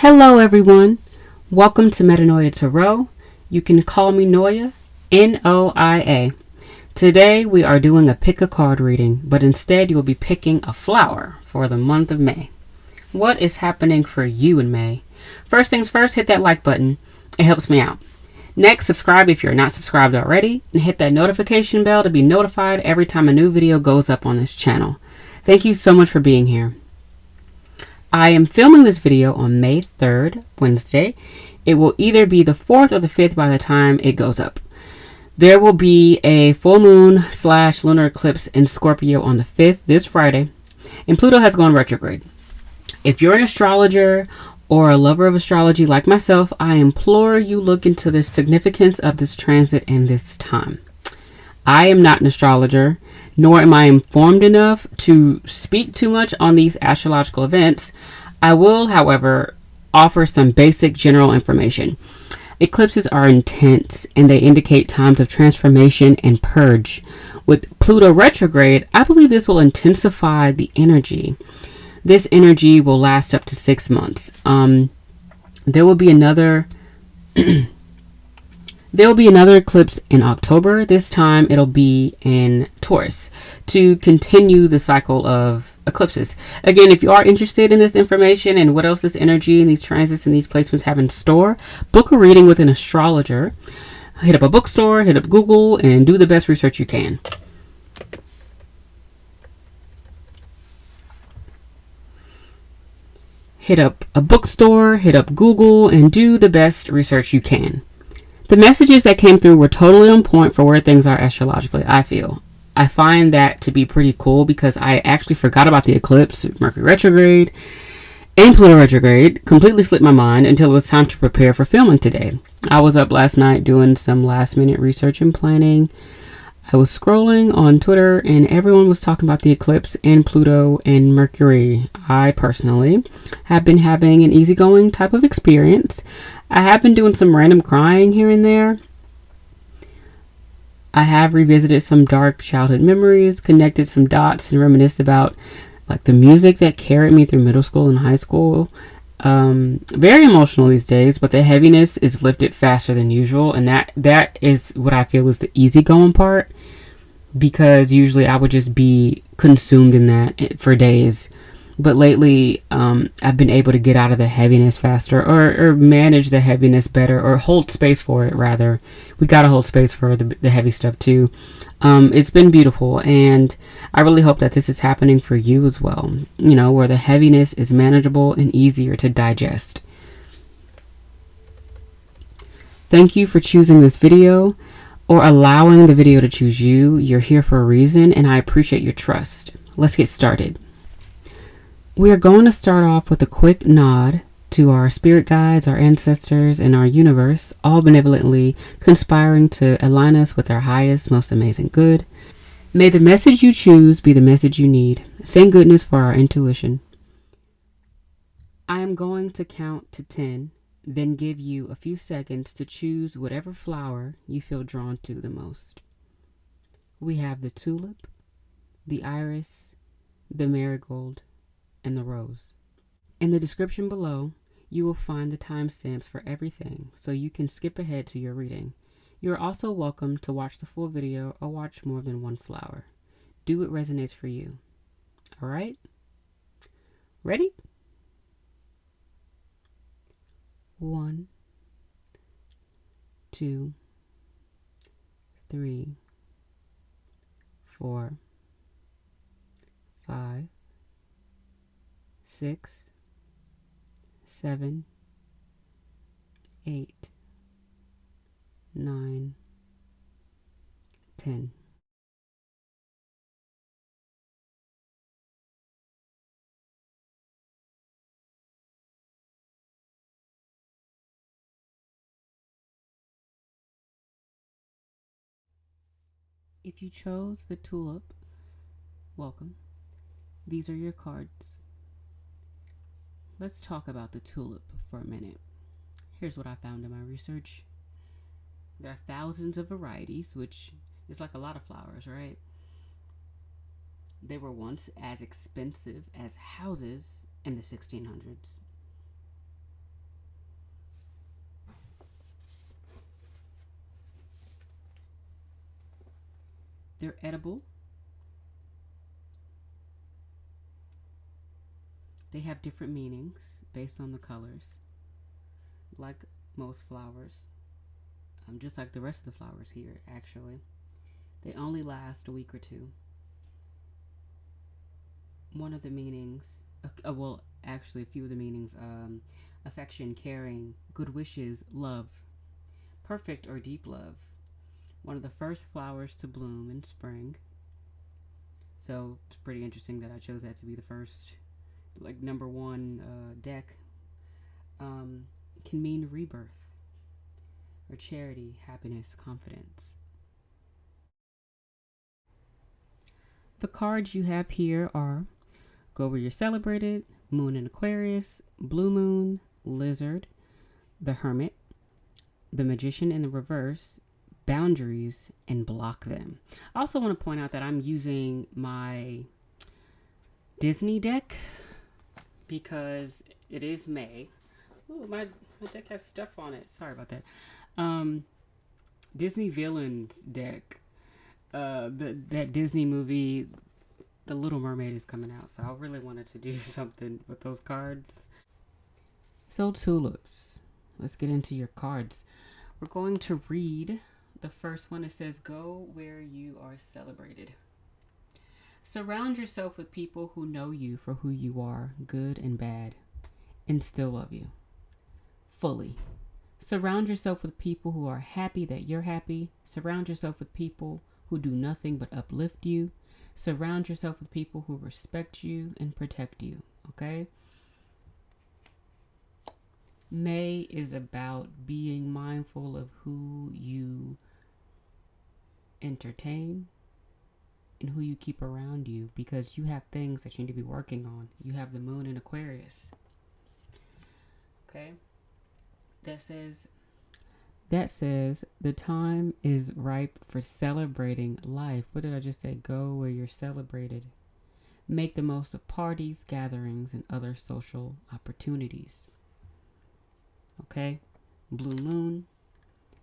Hello everyone, welcome to Metanoia Tarot. You can call me Noia, N-O-I-A. Today we are doing a pick a card reading, but instead you'll be picking a flower for the month of May. What is happening for you in May? First things first, hit that like button. It helps me out. Next, subscribe if you're not subscribed already, and hit that notification bell to be notified every time a new video goes up on this channel. Thank you so much for being here. I am filming this video on May 3rd, Wednesday. It will either be the 4th or the 5th by the time it goes up. There will be a full moon / lunar eclipse in Scorpio on the 5th, this Friday, and Pluto has gone retrograde. If you're an astrologer or a lover of astrology like myself, I implore you look into the significance of this transit and this time. I am not an astrologer, nor am I informed enough to speak too much on these astrological events. I will, however, offer some basic general information. Eclipses are intense and they indicate times of transformation and purge. With Pluto retrograde, I believe this will intensify the energy. This energy will last up to 6 months. There will be another eclipse in October. This time it'll be in Taurus to continue the cycle of eclipses. Again, if you are interested in this information and what else this energy and these transits and these placements have in store, book a reading with an astrologer. Hit up a bookstore, hit up Google, and do the best research you can. Hit up a bookstore, hit up Google, and do the best research you can. The messages that came through were totally on point for where things are astrologically, I feel. I find that to be pretty cool because I actually forgot about the eclipse, Mercury retrograde, and Pluto retrograde. Completely slipped my mind until it was time to prepare for filming today. I was up last night doing some last minute research and planning. I was scrolling on Twitter and everyone was talking about the eclipse and Pluto and Mercury. I personally have been having an easygoing type of experience. I have been doing some random crying here and there. I have revisited some dark childhood memories, connected some dots, and reminisced about like the music that carried me through middle school and high school. Very emotional these days, but the heaviness is lifted faster than usual, and that is what I feel is the easygoing part, because usually I would just be consumed in that for days. But lately, I've been able to get out of the heaviness faster or manage the heaviness better or hold space for it, rather. We got to hold space for the heavy stuff, too. It's been beautiful, and I really hope that this is happening for you as well. You know, where the heaviness is manageable and easier to digest. Thank you for choosing this video or allowing the video to choose you. You're here for a reason, and I appreciate your trust. Let's get started. We are going to start off with a quick nod to our spirit guides, our ancestors, and our universe, all benevolently conspiring to align us with our highest, most amazing good. May the message you choose be the message you need. Thank goodness for our intuition. I am going to count to 10, then give you a few seconds to choose whatever flower you feel drawn to the most. We have the tulip, the iris, the marigold, and the rose. In the description below, you will find the timestamps for everything, so you can skip ahead to your reading. You are also welcome to watch the full video or watch more than one flower. Do what resonates for you. All right? Ready? 1, 2, 3, 4, 5, 6, 7, 8, 9, 10. If you chose the tulip, welcome. These are your cards. Let's talk about the tulip for a minute. Here's what I found in my research. There are thousands of varieties, which is like a lot of flowers, right? They were once as expensive as houses in the 1600s. They're edible. They have different meanings based on the colors, like most flowers, just like the rest of the flowers here, actually. They only last a week or two. One of the meanings, well, actually, a few of the meanings: affection, caring, good wishes, love, perfect or deep love. One of the first flowers to bloom in spring. So it's pretty interesting that I chose that to be the first, like, number one deck. Can mean rebirth or charity, happiness, confidence. The cards you have here are Go Where You're Celebrated, Moon in Aquarius, Blue Moon, Lizard, the Hermit, the Magician in the Reverse, Boundaries, and Block Them. I also want to point out that I'm using my Disney deck because it is May. Ooh, my deck has stuff on it. Sorry about that. Disney Villains deck. That Disney movie, The Little Mermaid, is coming out, so I really wanted to do something with those cards. So tulips, let's get into your cards. We're going to read the first one. It says, go where you are celebrated. Surround yourself with people who know you for who you are, good and bad, and still love you fully. Surround yourself with people who are happy that you're happy. Surround yourself with people who do nothing but uplift you. Surround yourself with people who respect you and protect you. Okay? May is about being mindful of who you entertain and who you keep around you, because you have things that you need to be working on. You have the moon in Aquarius. Okay? That says the time is ripe for celebrating life. What did I just say? Go where you're celebrated. Make the most of parties, gatherings, and other social opportunities. Okay? Blue moon.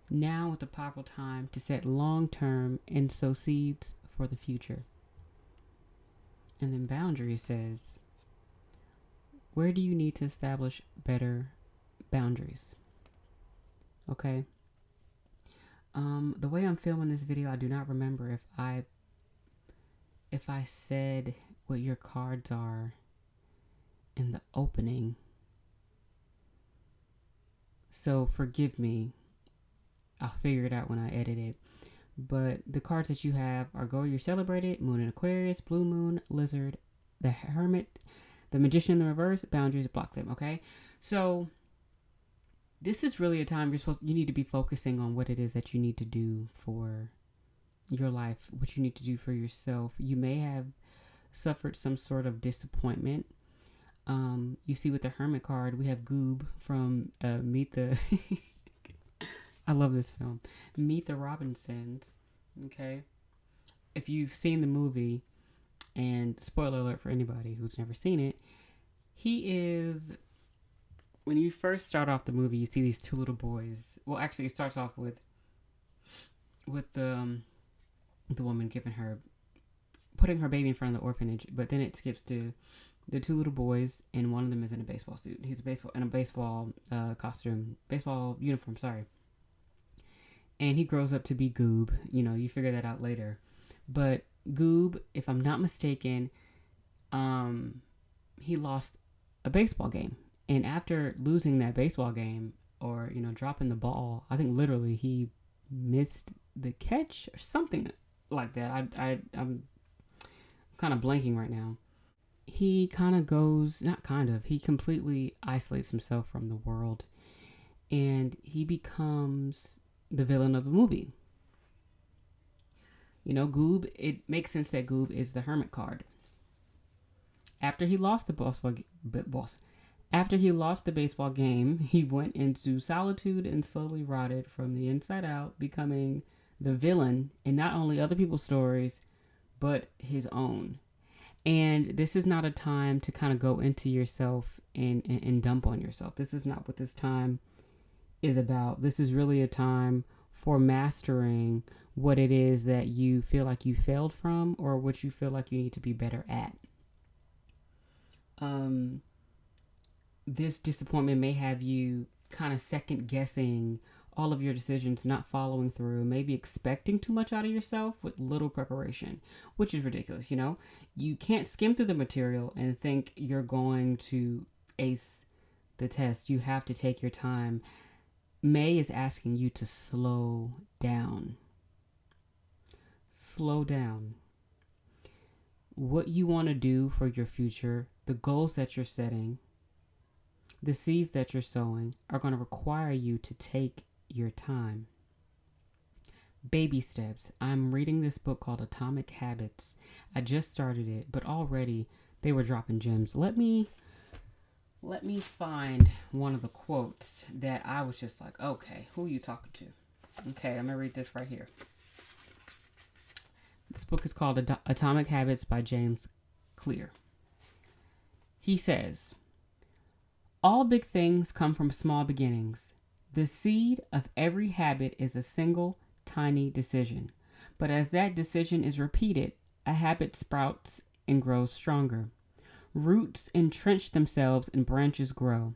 Now is the powerful time to set long-term and sow seeds for the future. And then boundary says, where do you need to establish better boundaries? Okay. The way I'm filming this video, I do not remember if I said what your cards are in the opening. So forgive me. I'll figure it out when I edit it. But the cards that you have are Go Where You're Celebrated, Moon in Aquarius, Blue Moon, Lizard, the Hermit, the Magician in the Reverse, Boundaries, Block Them. Okay. So this is really a time you need to be focusing on what it is that you need to do for your life, what you need to do for yourself. You may have suffered some sort of disappointment. You see with the Hermit card, we have Goob from Meet the... I love this film. Meet the Robinsons. Okay? If you've seen the movie, and spoiler alert for anybody who's never seen it, he is... When you first start off the movie, you see these two little boys. Well, actually, it starts off with the woman putting her baby in front of the orphanage, but then it skips to the two little boys, and one of them is in a baseball suit. He's in a baseball costume, baseball uniform. Sorry, and he grows up to be Goob. You know, you figure that out later. But Goob, if I'm not mistaken, he lost a baseball game. And after losing that baseball game, or, dropping the ball, I think literally he missed the catch or something like that. I'm kind of blanking right now. He he completely isolates himself from the world, and he becomes the villain of the movie. Goob, it makes sense that Goob is the Hermit card. After he lost the baseball game, he went into solitude and slowly rotted from the inside out, becoming the villain in not only other people's stories, but his own. And this is not a time to kind of go into yourself and dump on yourself. This is not what this time is about. This is really a time for mastering what it is that you feel like you failed from or what you feel like you need to be better at. This disappointment may have you kind of second guessing all of your decisions, not following through, maybe expecting too much out of yourself with little preparation, which is ridiculous. You can't skim through the material and think you're going to ace the test. You have to take your time. May is asking you to slow down. Slow down. What you want to do for your future, the goals that you're setting, the seeds that you're sowing are going to require you to take your time. Baby steps. I'm reading this book called Atomic Habits. I just started it, but already they were dropping gems. Let me find one of the quotes that I was just like, okay, who are you talking to? Okay, I'm going to read this right here. This book is called Atomic Habits by James Clear. He says, all big things come from small beginnings. The seed of every habit is a single, tiny decision. But as that decision is repeated, a habit sprouts and grows stronger. Roots entrench themselves and branches grow.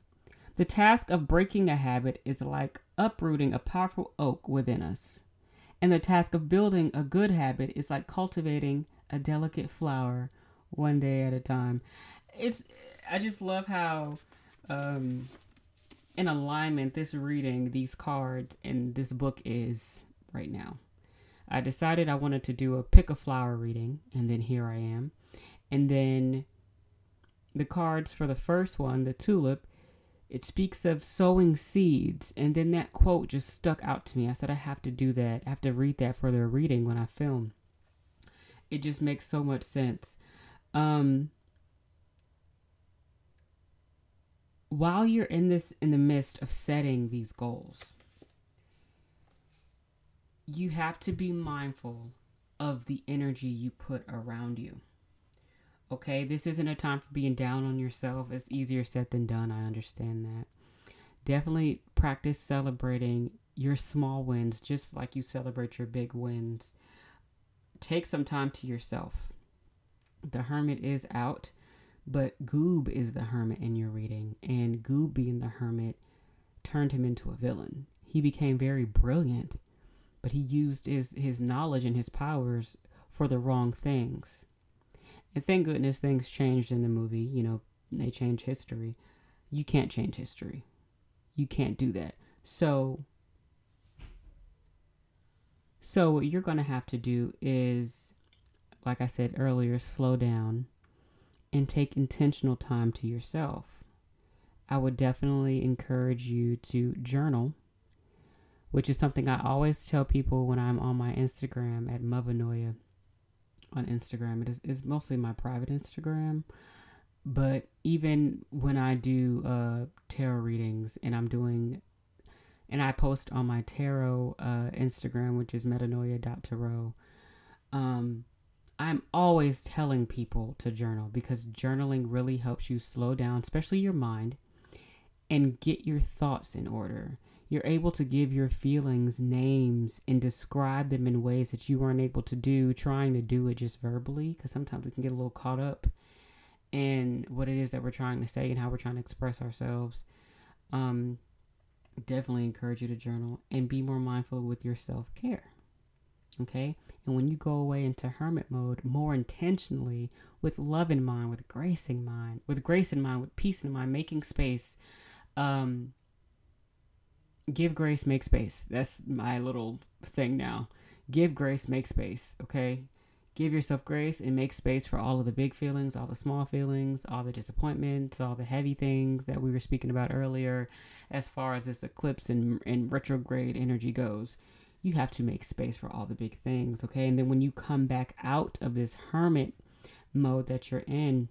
The task of breaking a habit is like uprooting a powerful oak within us. And the task of building a good habit is like cultivating a delicate flower one day at a time. I just love how in alignment this reading, these cards, and this book is right now. I decided I wanted to do a pick a flower reading, and then here I am. And then the cards for the first one, the Tulip, it speaks of sowing seeds. And then that quote just stuck out to me. I said, I have to do that. I have to read that for their reading when I film. It just makes so much sense. While you're in the midst of setting these goals, you have to be mindful of the energy you put around you. Okay, this isn't a time for being down on yourself. It's easier said than done. I understand that. Definitely practice celebrating your small wins, just like you celebrate your big wins. Take some time to yourself. The Hermit is out, but Goob is the Hermit in your reading. And Goob being the Hermit turned him into a villain. He became very brilliant, but he used his knowledge and his powers for the wrong things. And thank goodness things changed in the movie. They changed history. You can't change history. You can't do that. So what you're going to have to do is, like I said earlier, slow down and take intentional time to yourself. I would definitely encourage you to journal, which is something I always tell people when I'm on my Instagram at Mavanoia. On Instagram, it is mostly my private Instagram, but even when I do tarot readings and I post on my tarot Instagram, which is metanoia.tarot, I'm always telling people to journal because journaling really helps you slow down, especially your mind, and get your thoughts in order. You're able to give your feelings names and describe them in ways that you weren't able to do, trying to do it just verbally, because sometimes we can get a little caught up in what it is that we're trying to say and how we're trying to express ourselves. Definitely encourage you to journal and be more mindful with your self-care. Okay? And when you go away into hermit mode more intentionally, with love in mind, with grace in mind, with peace in mind, making space, give grace, make space. That's my little thing now. Give grace, make space, okay? Give yourself grace and make space for all of the big feelings, all the small feelings, all the disappointments, all the heavy things that we were speaking about earlier as far as this eclipse and retrograde energy goes. You have to make space for all the big things, okay? And then when you come back out of this hermit mode that you're in,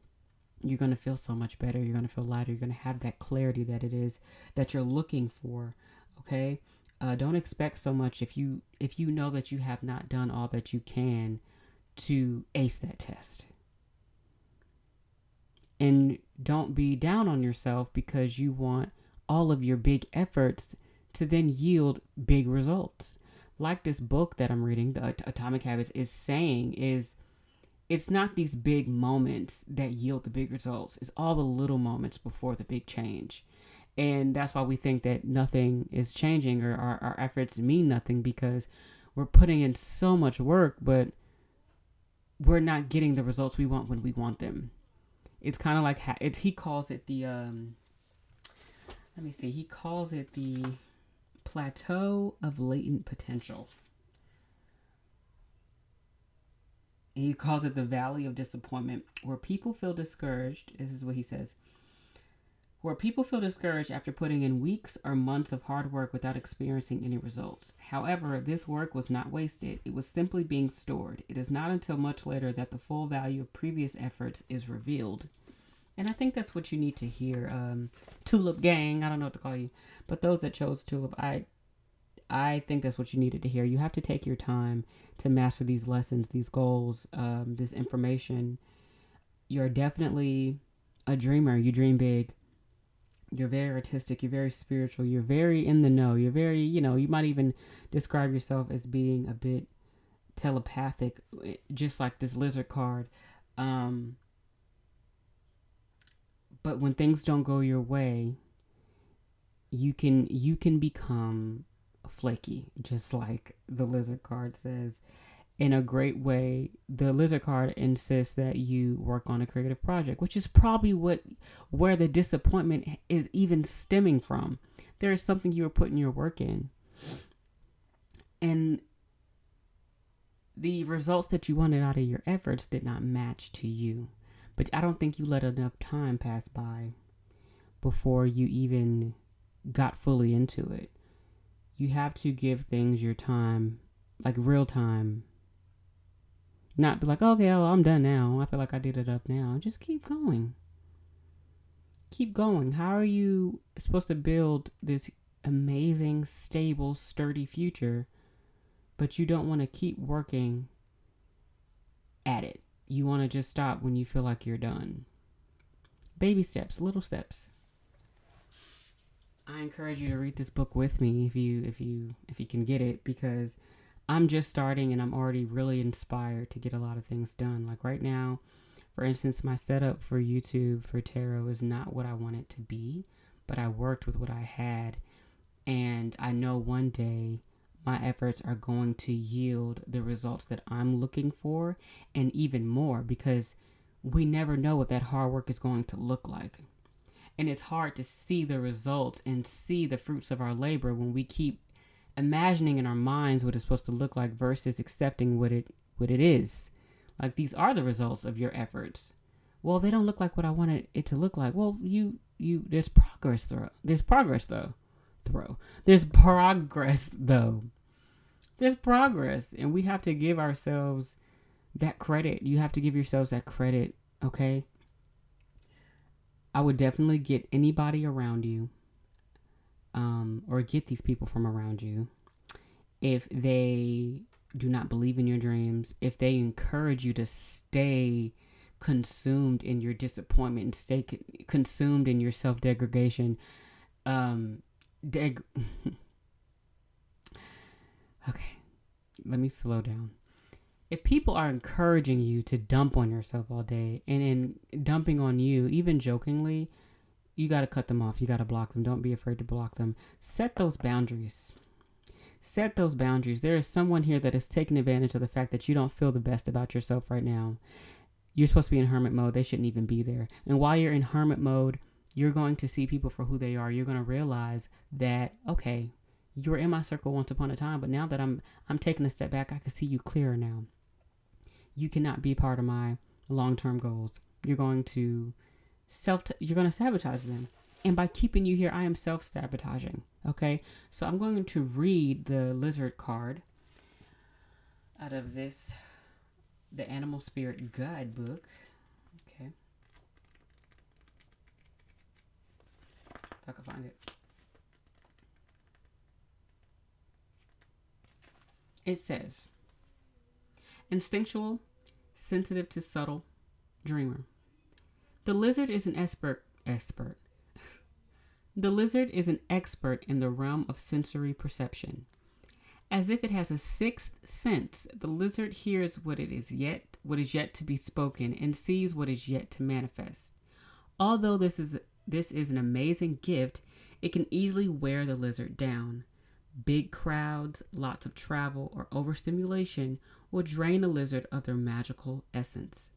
you're going to feel so much better. You're going to feel lighter. You're going to have that clarity that it is that you're looking for. Okay. Don't expect so much if you know that you have not done all that you can to ace that test. And don't be down on yourself because you want all of your big efforts to then yield big results. like this book that I'm reading, the Atomic Habits, is saying, is it's not these big moments that yield the big results. It's all the little moments before the big change. And that's why we think that nothing is changing, or our efforts mean nothing, because we're putting in so much work, but we're not getting the results we want when we want them. It's kind of like, he calls it the, he calls it the plateau of latent potential. And he calls it the valley of disappointment, where people feel discouraged. This is what he says. Where people feel discouraged after putting in weeks or months of hard work without experiencing any results. However, this work was not wasted. It was simply being stored. It is not until much later that the full value of previous efforts is revealed. And I think that's what you need to hear. Tulip gang, I don't know what to call you, but those that chose Tulip, I think that's what you needed to hear. You have to take your time to master these lessons, these goals, this information. You're definitely a dreamer. You dream big. You're very artistic. You're very spiritual. You're very in the know. You're very, you might even describe yourself as being a bit telepathic, just like this lizard card. But when things don't go your way, you can become flaky, just like the lizard card says. In a great way, the lizard card insists that you work on a creative project, which is probably where the disappointment is even stemming from. There is something you were putting your work in, and the results that you wanted out of your efforts did not match to you. But I don't think you let enough time pass by before you even got fully into it. You have to give things your time, like real time. Not be like, okay, I'm done now. I feel like I did it up now. Just keep going. Keep going. How are you supposed to build this amazing, stable, sturdy future, but you don't want to keep working at it? You want to just stop when you feel like you're done. Baby steps, little steps. I encourage you to read this book with me if you can get it, because I'm just starting and I'm already really inspired to get a lot of things done. Like right now, for instance, my setup for YouTube for tarot is not what I want it to be, but I worked with what I had, and I know one day my efforts are going to yield the results that I'm looking for, and even more, because we never know what that hard work is going to look like. And it's hard to see the results and see the fruits of our labor when we keep imagining in our minds what it's supposed to look like versus accepting what it is. Like, these are the results of your efforts. Well, they don't look like what I wanted it to look like. Well, there's progress though. There's progress though. There's progress, and we have to give ourselves that credit. You have to give yourselves that credit, okay? I would definitely get anybody around you, or get these people from around you, if they do not believe in your dreams, if they encourage you to stay consumed in your disappointment and stay consumed in your self-degradation. Okay, let me slow down. If people are encouraging you to dump on yourself all day, and in dumping on you, even jokingly, you got to cut them off. You got to block them. Don't be afraid to block them. Set those boundaries. There is someone here that is taking advantage of the fact that you don't feel the best about yourself right now. You're supposed to be in hermit mode. They shouldn't even be there. And while you're in hermit mode, you're going to see people for who they are. You're going to realize that, okay, you were in my circle once upon a time, but now that I'm taking a step back, I can see you clearer now. You cannot be part of my long-term goals. You're going to sabotage them. And by keeping you here, I am self-sabotaging. Okay? So I'm going to read the lizard card out of this, the Animal Spirit Guidebook. Okay. If I can find it. It says, instinctual, sensitive to subtle, dreamer. The lizard is an expert. The lizard is an expert in the realm of sensory perception. As if it has a sixth sense, the lizard hears what is yet to be spoken, and sees what is yet to manifest. Although this is an amazing gift, it can easily wear the lizard down. Big crowds, lots of travel, or overstimulation will drain the lizard of their magical essence.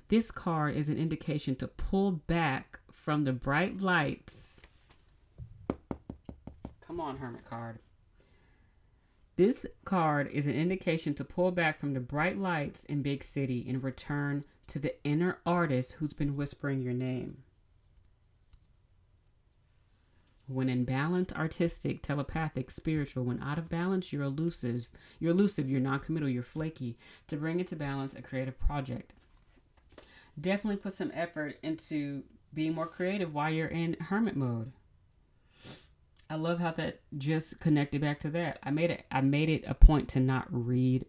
This card is an indication to pull back from the bright lights. Come on, Hermit card. This card is an indication to pull back from the bright lights in big city and return to the inner artist who's been whispering your name. When in balance, artistic, telepathic, spiritual. When out of balance, you're elusive, you're non-committal, you're flaky. To bring it to balance, a creative project. Definitely put some effort into being more creative while you're in hermit mode. I love how that just connected back to that. I made it a point to not read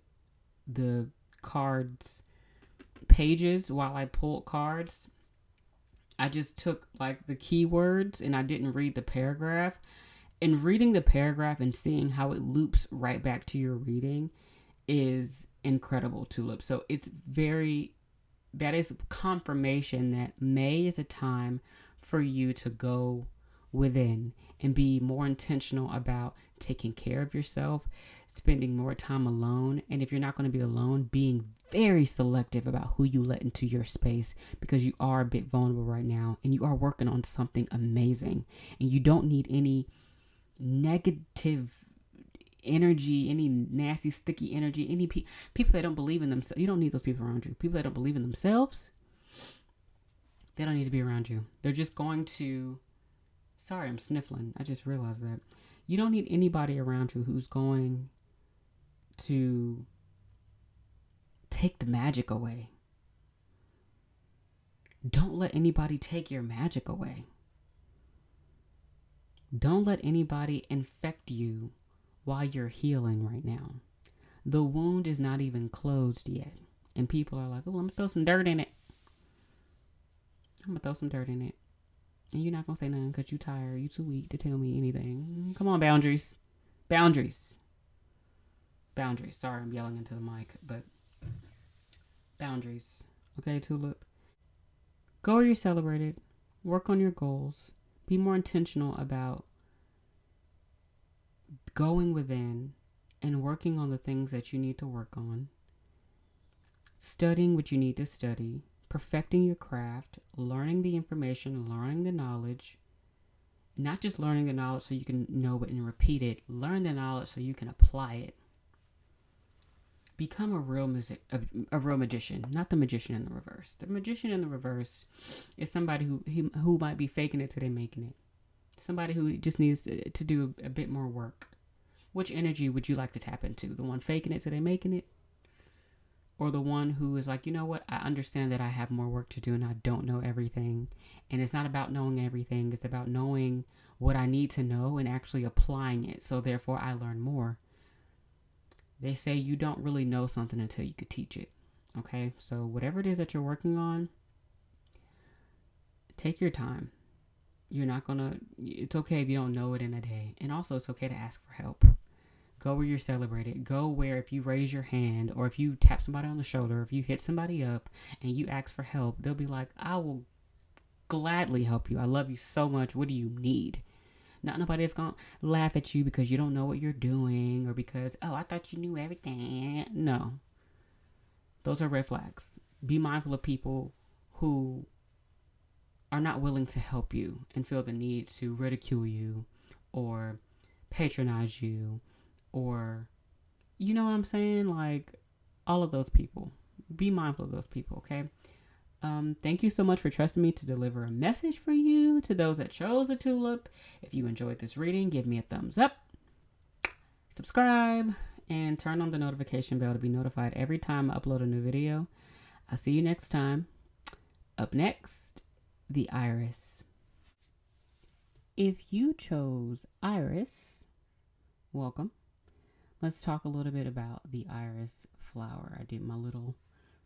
the cards pages while I pulled cards. I just took like the keywords and I didn't read the paragraph. And reading the paragraph and seeing how it loops right back to your reading is incredible, Tulip. So that is confirmation that May is a time for you to go within and be more intentional about taking care of yourself, spending more time alone. And if you're not going to be alone, being very selective about who you let into your space, because you are a bit vulnerable right now and you are working on something amazing, and you don't need any negative energy, any nasty, sticky energy, any people that don't believe in themselves. You don't need those people around you. People that don't believe in themselves, they don't need to be around you. They're just going to... Sorry, I'm sniffling. I just realized that. You don't need anybody around you who's going to take the magic away. Don't let anybody take your magic away. Don't let anybody infect you while you're healing right now. The wound is not even closed yet. And people are like, oh, I'm going to throw some dirt in it. And you're not going to say nothing because you're tired. You're too weak to tell me anything. Come on, boundaries. Boundaries. Sorry, I'm yelling into the mic, but boundaries. Okay, Tulip? Go where you're celebrated. Work on your goals. Be more intentional about going within and working on the things that you need to work on. Studying what you need to study. Perfecting your craft, learning the information, learning the knowledge. Not just learning the knowledge so you can know it and repeat it. Learn the knowledge so you can apply it. Become a real magician, not the magician in the reverse. The magician in the reverse is somebody who might be faking it till they're making it. Somebody who just needs to do a bit more work. Which energy would you like to tap into? The one faking it till they're making it? Or the one who is like, you know what? I understand that I have more work to do and I don't know everything. And it's not about knowing everything. It's about knowing what I need to know and actually applying it. So therefore I learn more. They say you don't really know something until you could teach it. Okay? So whatever it is that you're working on, take your time. It's okay if you don't know it in a day. And also it's okay to ask for help. Go where you're celebrated. Go where if you raise your hand or if you tap somebody on the shoulder, if you hit somebody up and you ask for help, they'll be like, I will gladly help you. I love you so much. What do you need? Not nobody that's going to laugh at you because you don't know what you're doing or because, oh, I thought you knew everything. No. Those are red flags. Be mindful of people who are not willing to help you and feel the need to ridicule you or patronize you. Or, you know what I'm saying? Like, all of those people. Be mindful of those people, okay? Thank you so much for trusting me to deliver a message for you. To those that chose a tulip, if you enjoyed this reading, give me a thumbs up. Subscribe. And turn on the notification bell to be notified every time I upload a new video. I'll see you next time. Up next, the iris. If you chose iris, welcome. Let's talk a little bit about the iris flower. I did my little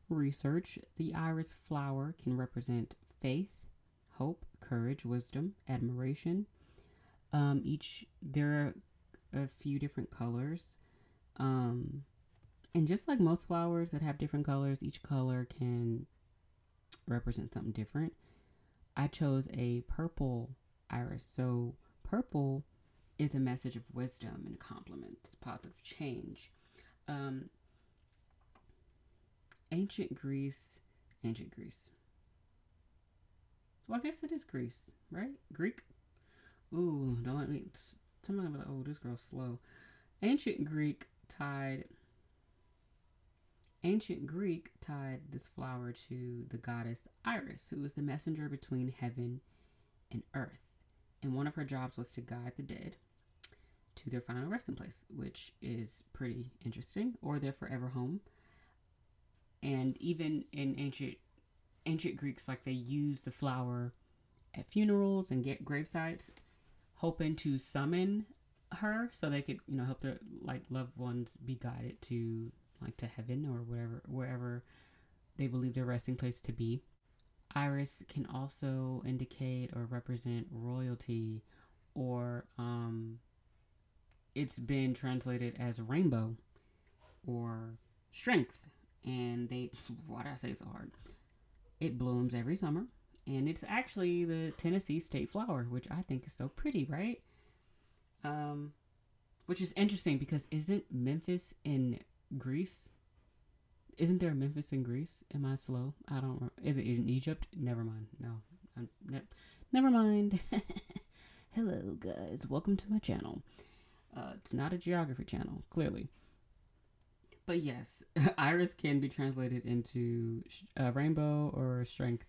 research. The iris flower can represent faith, hope, courage, wisdom, admiration. There are a few different colors. And just like most flowers that have different colors, each color can represent something different. I chose a purple iris. So purple is a message of wisdom and compliments, positive change. Ancient Greece. Well, I guess it is Greece, right? Greek? Ooh, don't let me. Somebody be like, oh, this girl's slow. Ancient Greek tied this flower to the goddess Iris, who was the messenger between heaven and earth. And one of her jobs was to guide the dead to their final resting place, which is pretty interesting, or their forever home. And even in ancient Greeks, like, they used the flower at funerals and get grave sites, hoping to summon her so they could, help their loved ones be guided to to heaven or wherever they believe their resting place to be. Iris can also indicate or represent royalty, or it's been translated as rainbow or strength. And why did I say it so hard? It blooms every summer, and it's actually the Tennessee state flower, which I think is so pretty, right? Which is interesting because isn't Memphis in Greece? Isn't there a Memphis in Greece? Am I slow? I don't know. Is it in Egypt? Never mind. No. Never mind. Hello, guys. Welcome to my channel. It's not a geography channel, clearly. But yes, iris can be translated into rainbow or strength.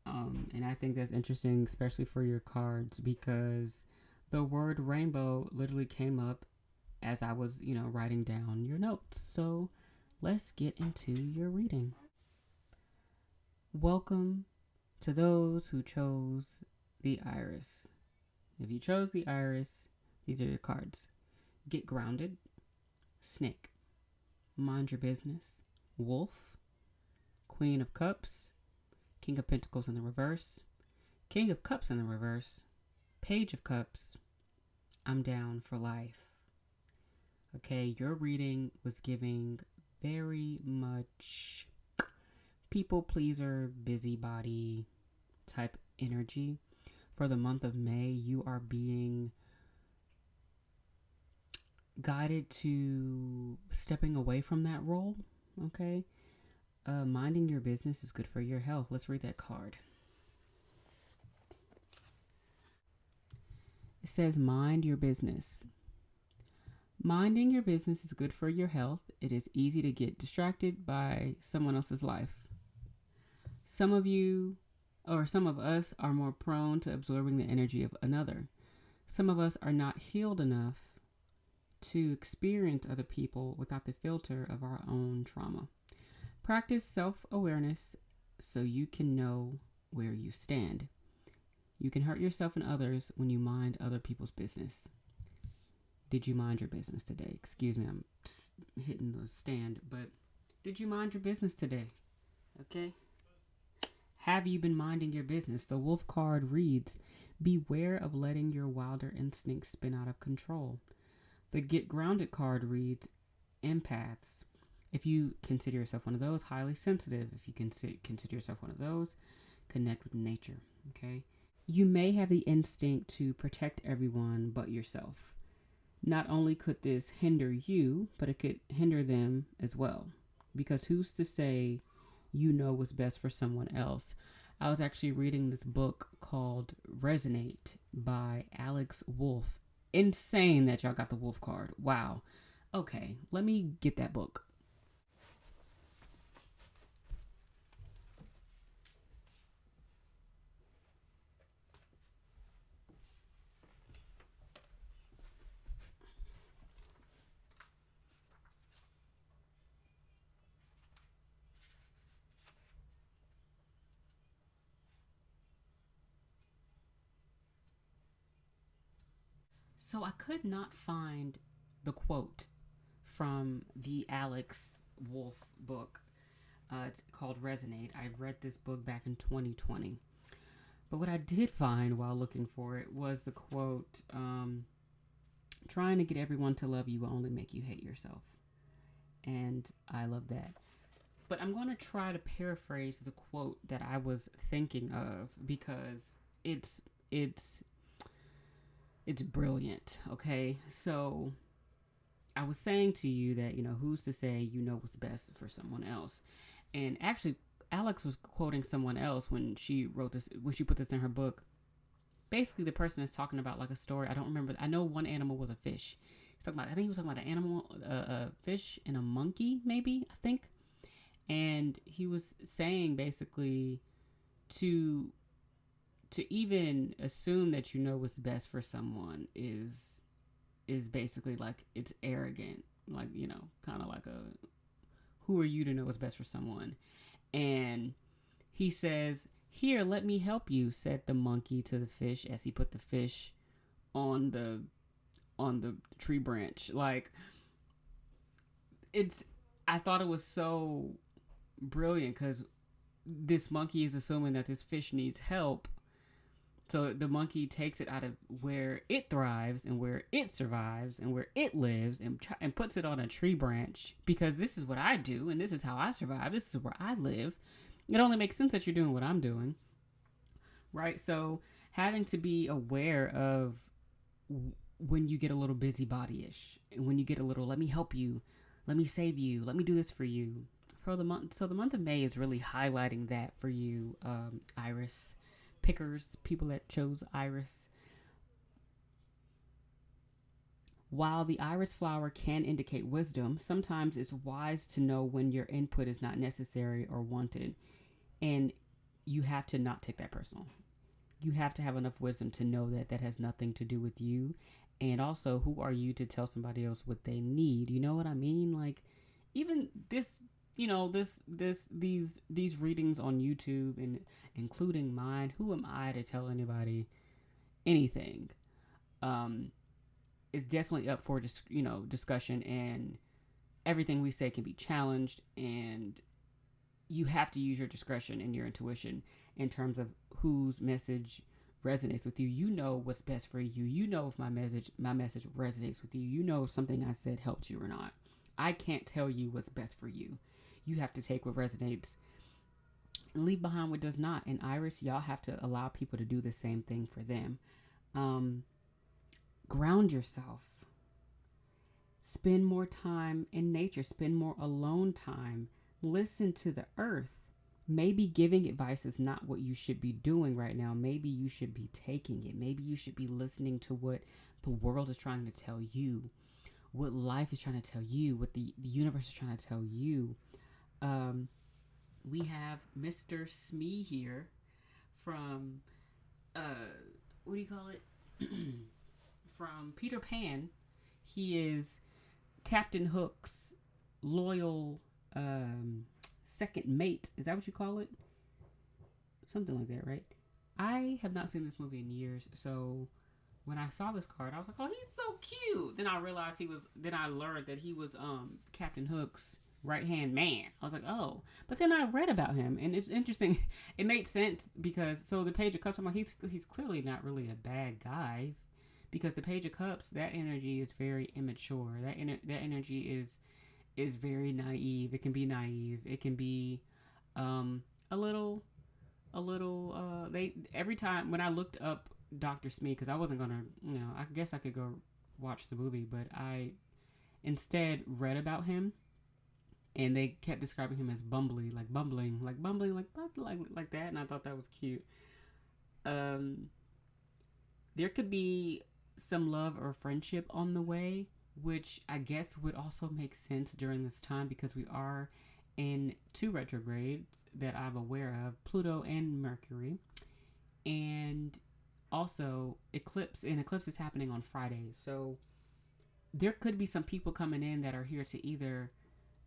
And I think that's interesting, especially for your cards, because the word rainbow literally came up as I was, writing down your notes. So let's get into your reading. Welcome to those who chose the iris. If you chose the iris, these are your cards. Get grounded, snake, mind your business, wolf, Queen of Cups, King of Pentacles in the reverse, King of Cups in the reverse, Page of Cups, I'm down for life. Okay, your reading was giving very much people pleaser, busybody type energy. For the month of May, you are being guided to stepping away from that role. Okay, minding your business is good for your health. Let's read that card. It says, mind your business. Minding your business is good for your health. It is easy to get distracted by someone else's life. Some of you, or some of us, are more prone to absorbing the energy of another. Some of us are not healed enough to experience other people without the filter of our own trauma. Practice self-awareness so you can know where you stand. You can hurt yourself and others when you mind other people's business. Did you mind your business today? Excuse me, I'm hitting the stand, but did you mind your business today? Okay. Have you been minding your business? The wolf card reads, beware of letting your wilder instincts spin out of control. The get grounded card reads, empaths. If you consider yourself one of those, highly sensitive. If you consider yourself one of those, connect with nature. Okay. You may have the instinct to protect everyone but yourself. Not only could this hinder you, but it could hinder them as well. Because who's to say you know what's best for someone else? I was actually reading this book called Resonate by Alex Wolf. Insane that y'all got the wolf card. Wow. Okay, let me get that book. So I could not find the quote from the Alex Wolf book. It's called Resonate. I read this book back in 2020. But what I did find while looking for it was the quote, trying to get everyone to love you will only make you hate yourself. And I love that. But I'm going to try to paraphrase the quote that I was thinking of because it's brilliant. Okay. So I was saying to you that, who's to say you know what's best for someone else? And actually, Alex was quoting someone else when she wrote this, when she put this in her book. Basically, the person is talking about like a story. I don't remember. I know one animal was a fish. I think he was talking about an animal, a fish and a monkey, maybe, I think. And he was saying basically to even assume that you know what's best for someone is basically like it's arrogant. Like, kind of like who are you to know what's best for someone? And he says, "Here, let me help you," said the monkey to the fish as he put the fish on the tree branch. Like, I thought it was so brilliant because this monkey is assuming that this fish needs help. So the monkey takes it out of where it thrives and where it survives and where it lives and puts it on a tree branch because this is what I do and this is how I survive. This is where I live. It only makes sense that you're doing what I'm doing. Right? So having to be aware of when you get a little busybody-ish and when you get a little, let me help you, let me save you, let me do this for you. For the month, so the month of May is really highlighting that for you, Iris pickers, people that chose Iris. While the iris flower can indicate wisdom, sometimes it's wise to know when your input is not necessary or wanted, and you have to not take that personal. You have to have enough wisdom to know that that has nothing to do with you, and also, who are you to tell somebody else what they need? You know what I mean? Like, even this. These readings on YouTube and including mine, who am I to tell anybody anything? It's definitely up for discussion, and everything we say can be challenged, and you have to use your discretion and your intuition in terms of whose message resonates with you. You know what's best for you. You know if my message resonates with you. You know if something I said helped you or not. I can't tell you what's best for you. You have to take what resonates and leave behind what does not. And Iris, y'all have to allow people to do the same thing for them. Ground yourself. Spend more time in nature. Spend more alone time. Listen to the earth. Maybe giving advice is not what you should be doing right now. Maybe you should be taking it. Maybe you should be listening to what the world is trying to tell you, what life is trying to tell you, what the universe is trying to tell you. We have Mr. Smee here from, what do you call it? From Peter Pan. He is Captain Hook's loyal second mate. Is that what you call it? Something like that, right? I have not seen this movie in years, so when I saw this card, I was like, oh, he's so cute. Then I realized I learned that he was Captain Hook's right-hand man. I was like, oh. But then I read about him, and it's interesting. It made sense because, so the Page of Cups, I'm like, he's clearly not really a bad guy, because the Page of Cups, that energy is very immature. That energy is very naive. It can be naive. It can be a little. Every time when I looked up Dr. Smee, because I wasn't gonna, I guess I could go watch the movie, but I instead read about him. And they kept describing him as bumbling like that, and I thought that was cute. There could be some love or friendship on the way, which I guess would also make sense during this time because we are in 2 retrogrades that I'm aware of, Pluto and Mercury, and also Eclipse. And Eclipse is happening on Friday, so there could be some people coming in that are here to either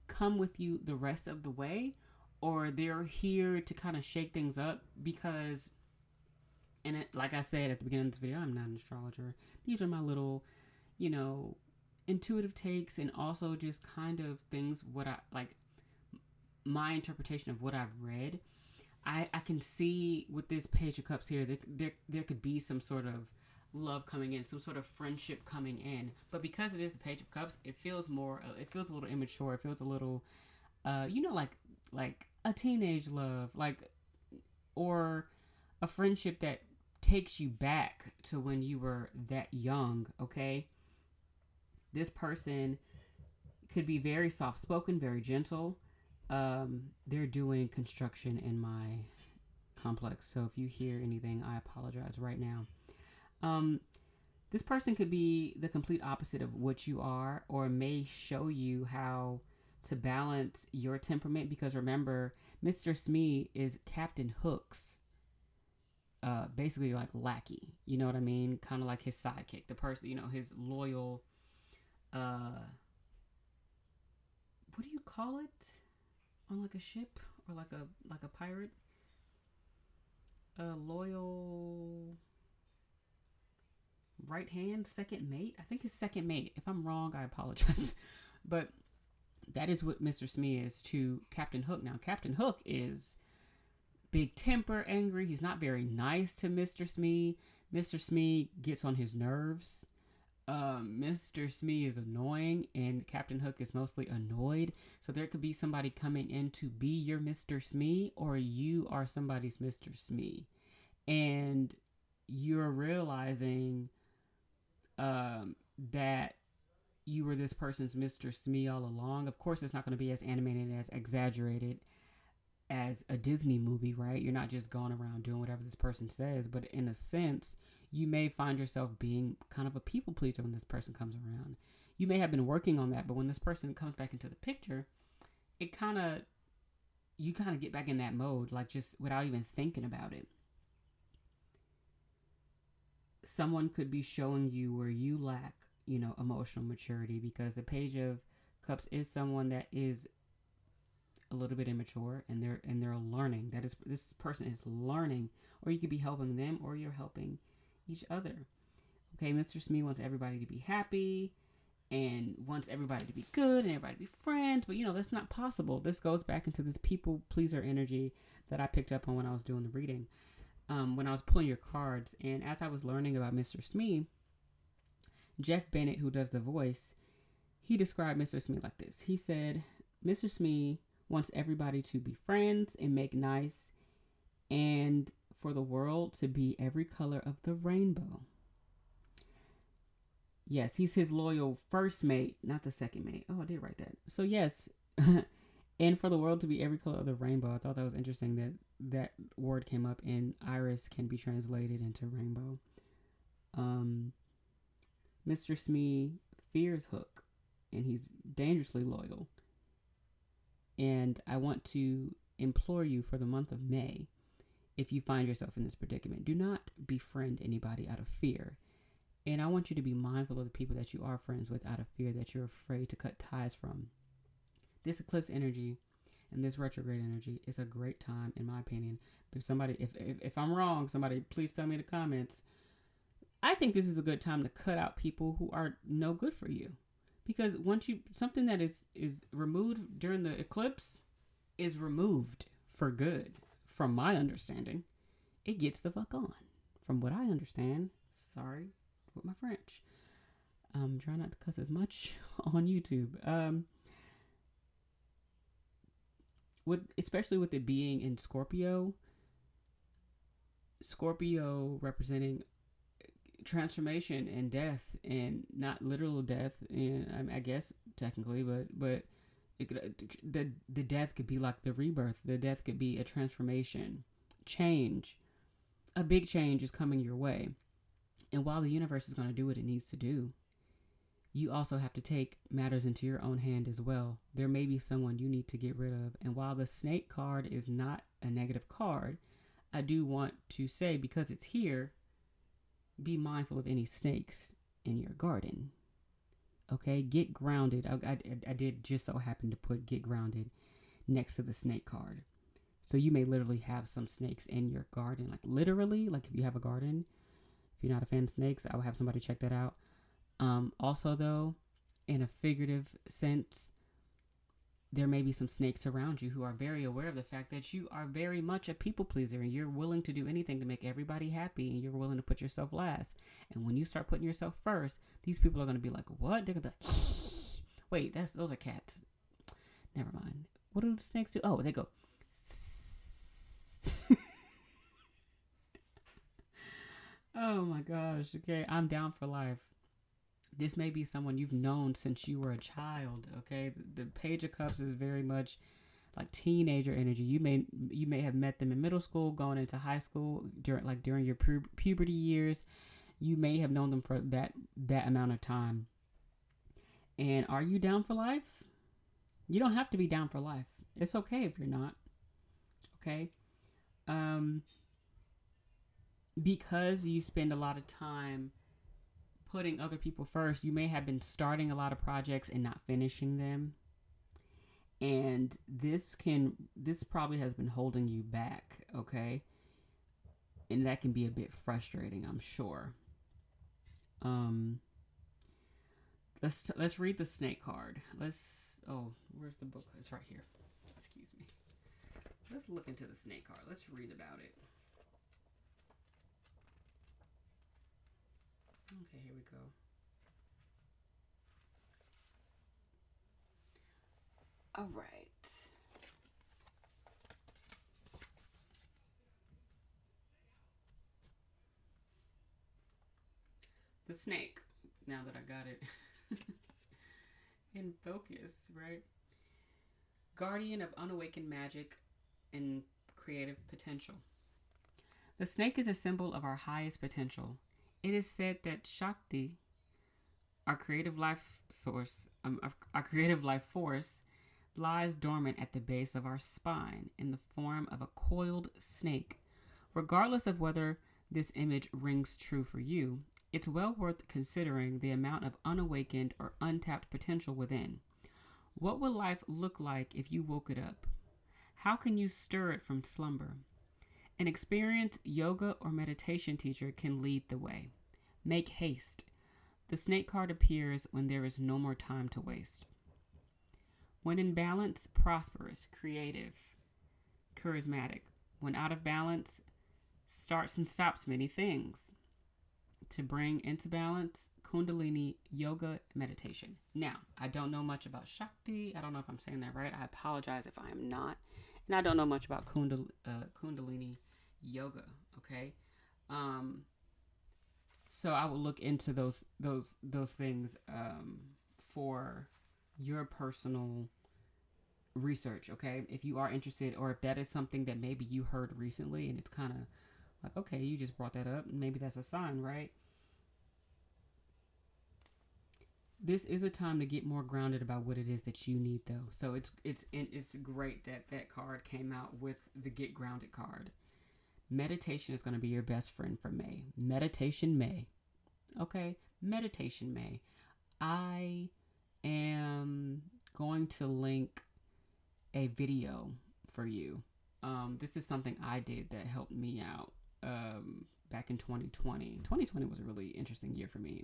come with you the rest of the way, or they're here to kind of shake things up because, like I said at the beginning of this video, I'm not an astrologer. These are my little, intuitive takes, and also just kind of things, what I like, my interpretation of what I've read. I can see with this Page of Cups here, there could be some sort of love coming in, some sort of friendship coming in. But because it is the Page of Cups, it feels more, it feels a little immature. It feels a little, like a teenage love, like, or a friendship that takes you back to when you were that young, okay? This person could be very soft-spoken, very gentle. They're doing construction in my complex, so if you hear anything, I apologize right now. This person could be the complete opposite of what you are, or may show you how to balance your temperament, because remember, Mr. Smee is Captain Hook's basically like lackey, you know what I mean? Kind of like his sidekick, the person, his loyal, what do you call it on like a ship or like a pirate? A loyal right hand, second mate. I think his second mate. If I'm wrong, I apologize. But that is what Mr. Smee is to Captain Hook. Now, Captain Hook is big temper, angry. He's not very nice to Mr. Smee. Mr. Smee gets on his nerves. Mr. Smee is annoying, and Captain Hook is mostly annoyed. So there could be somebody coming in to be your Mr. Smee, or you are somebody's Mr. Smee, and you're realizing that you were this person's Mr. Smee all along. Of course, it's not going to be as animated, as exaggerated as a Disney movie, right? You're not just going around doing whatever this person says, but in a sense, you may find yourself being kind of a people pleaser when this person comes around. You may have been working on that, but when this person comes back into the picture, you kind of get back in that mode, like just without even thinking about it. Someone could be showing you where you lack, emotional maturity, because the Page of Cups is someone that is a little bit immature, and they're learning. That is, this person is learning, or you could be helping them, or you're helping each other. Okay, Mr. Smee wants everybody to be happy and wants everybody to be good and everybody to be friends, but that's not possible. This goes back into this people pleaser energy that I picked up on when I was doing the reading, when I was pulling your cards. And as I was learning about Mr. Smee, Jeff Bennett, who does the voice, he described Mr. Smee like this. He said, Mr. Smee wants everybody to be friends and make nice, and for the world to be every color of the rainbow. Yes, he's his loyal first mate, not the second mate. Oh, I did write that. So yes, and for the world to be every color of the rainbow. I thought that was interesting that that word came up, and iris can be translated into rainbow. Mr. Smee fears Hook, and he's dangerously loyal. And I want to implore you for the month of May, if you find yourself in this predicament, do not befriend anybody out of fear. And I want you to be mindful of the people that you are friends with out of fear, that you're afraid to cut ties from. This eclipse energy and this retrograde energy is a great time, in my opinion. If somebody, if I'm wrong, somebody please tell me in the comments. I think this is a good time to cut out people who are no good for you. Because once something that is removed during the eclipse is removed for good, from my understanding. It gets the fuck on, from what I understand. Sorry with my French. I'm trying not to cuss as much on YouTube. Especially with it being in Scorpio representing transformation and death, and not literal death, and I guess technically, but it could, the death could be like the rebirth. The death could be a transformation, change. A big change is coming your way, and while the universe is going to do what it needs to do, you also have to take matters into your own hand as well. There may be someone you need to get rid of, and while the snake card is not a negative card, I do want to say, because it's here, be mindful of any snakes in your garden. Okay, get grounded. I did just so happen to put get grounded next to the snake card. So you may literally have some snakes in your garden. Like literally, like if you have a garden. If you're not a fan of snakes, I will have somebody check that out. Also though, in a figurative sense, there may be some snakes around you who are very aware of the fact that you are very much a people pleaser and you're willing to do anything to make everybody happy and you're willing to put yourself last. And when you start putting yourself first, these people are going to be like, what? They're going to be like, wait, those are cats. Never mind. What do snakes do? Oh, they go. Oh my gosh. Okay, I'm down for life. This may be someone you've known since you were a child. Okay, the Page of Cups is very much like teenager energy. You may have met them in middle school, going into high school, during your puberty years. You may have known them for that amount of time. And are you down for life? You don't have to be down for life. It's okay if you're not. Okay. Because you spend a lot of time putting other people first, you may have been starting a lot of projects and not finishing them. And this probably has been holding you back, okay? And that can be a bit frustrating, I'm sure. Let's read the snake card. Where's the book? It's right here. Excuse me. Let's look into the snake card. Let's read about it. Okay, here we go. All right. The snake. Now that I got it in focus, right? Guardian of unawakened magic and creative potential. The snake is a symbol of our highest potential. It is said that Shakti, our creative life force, lies dormant at the base of our spine in the form of a coiled snake. Regardless of whether this image rings true for you, it's well worth considering the amount of unawakened or untapped potential within. What would life look like if you woke it up? How can you stir it from slumber? An experienced yoga or meditation teacher can lead the way. Make haste. The snake card appears when there is no more time to waste. When in balance, prosperous, creative, charismatic. When out of balance, starts and stops many things. To bring into balance, Kundalini yoga meditation. Now, I don't know much about Shakti. I don't know if I'm saying that right. I apologize if I am not. And I don't know much about Kundalini yoga. Okay. So I will look into those things for your personal research. Okay. If you are interested, or if that is something that maybe you heard recently and it's kind of like, okay, you just brought that up. Maybe that's a sign, right? This is a time to get more grounded about what it is that you need, though. So it's great that card came out with the Get Grounded card. Meditation is going to be your best friend for May. Meditation May. Okay? Meditation May. I am going to link a video for you. This is something I did that helped me out back in 2020. 2020 was a really interesting year for me.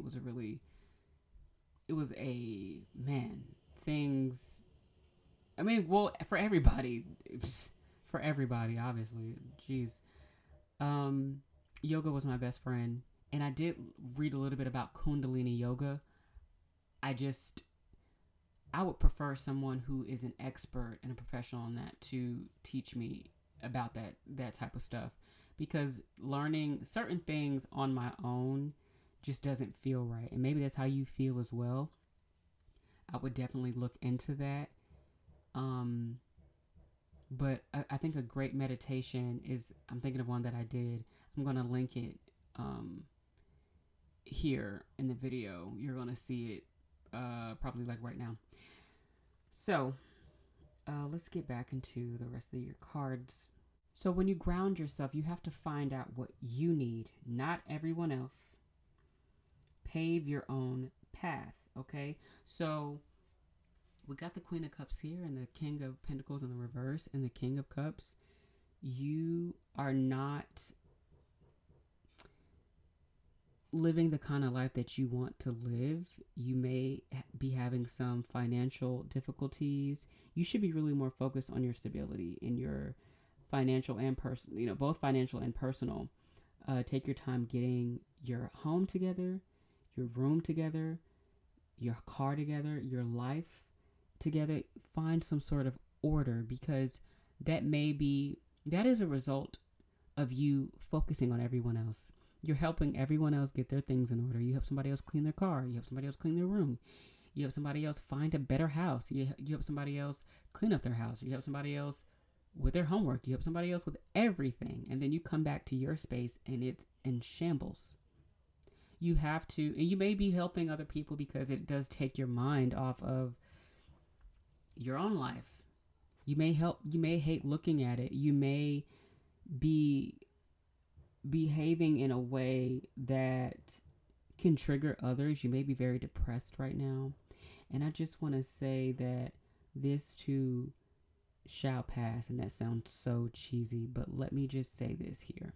For everybody. For everybody, obviously. Jeez. Yoga was my best friend. And I did read a little bit about Kundalini yoga. I would prefer someone who is an expert and a professional on that to teach me about that type of stuff. Because learning certain things on my own just doesn't feel right. And maybe that's how you feel as well. I would definitely look into that. But I think a great meditation is, I'm thinking of one that I did. I'm going to link it here in the video. You're going to see it probably like right now. So let's get back into the rest of your cards. So when you ground yourself, you have to find out what you need, not everyone else. Pave your own path, okay? So we got the Queen of Cups here and the King of Pentacles in the reverse and the King of Cups. You are not... living the kind of life that you want to live. You may be having some financial difficulties. You should be really more focused on your stability in your financial and personal, both financial and personal. Take your time getting your home together, your room together, your car together, your life together. Find some sort of order, because that is a result of you focusing on everyone else. You're helping everyone else get their things in order. You help somebody else clean their car. You help somebody else clean their room. You help somebody else find a better house. You help somebody else clean up their house. You help somebody else with their homework. You help somebody else with everything. And then you come back to your space and it's in shambles. You have to, and you may be helping other people because it does take your mind off of your own life. You may hate looking at it. You may be behaving in a way that can trigger others. You may be very depressed right now. And I just want to say that this too shall pass. And that sounds so cheesy, but let me just say this here.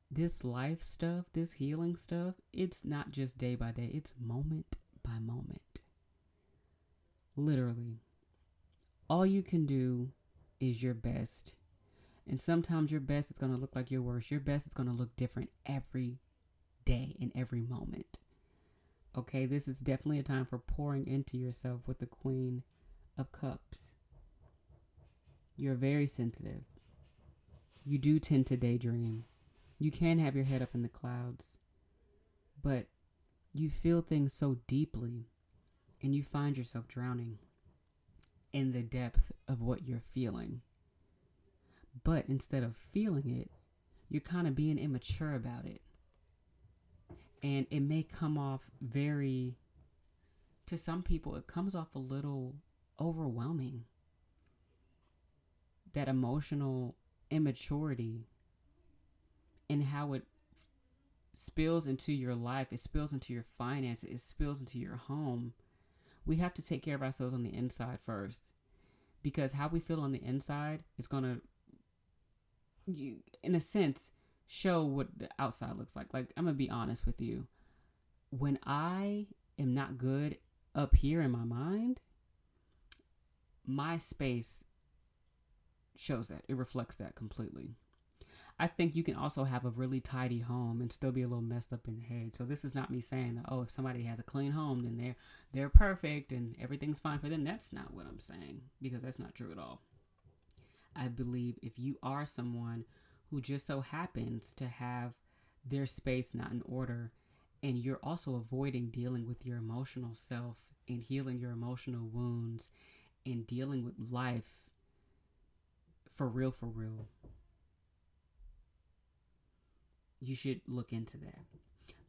This life stuff, this healing stuff, it's not just day by day, it's moment by moment. Literally. All you can do is your best. And sometimes your best is going to look like your worst. Your best is going to look different every day and every moment. Okay, this is definitely a time for pouring into yourself with the Queen of Cups. You're very sensitive. You do tend to daydream. You can have your head up in the clouds. But you feel things so deeply and you find yourself drowning in the depth of what you're feeling. But instead of feeling it, you're kind of being immature about it. And it may come off to some people, it comes off a little overwhelming. That emotional immaturity and how it spills into your life, it spills into your finances, it spills into your home. We have to take care of ourselves on the inside first. Because how we feel on the inside is going to, in a sense, show what the outside looks like. Like, I'm going to be honest with you. When I am not good up here in my mind, my space shows that. It reflects that completely. I think you can also have a really tidy home and still be a little messed up in the head. So this is not me saying that, if somebody has a clean home, then they're perfect and everything's fine for them. That's not what I'm saying, because that's not true at all. I believe if you are someone who just so happens to have their space not in order, and you're also avoiding dealing with your emotional self and healing your emotional wounds and dealing with life for real, you should look into that.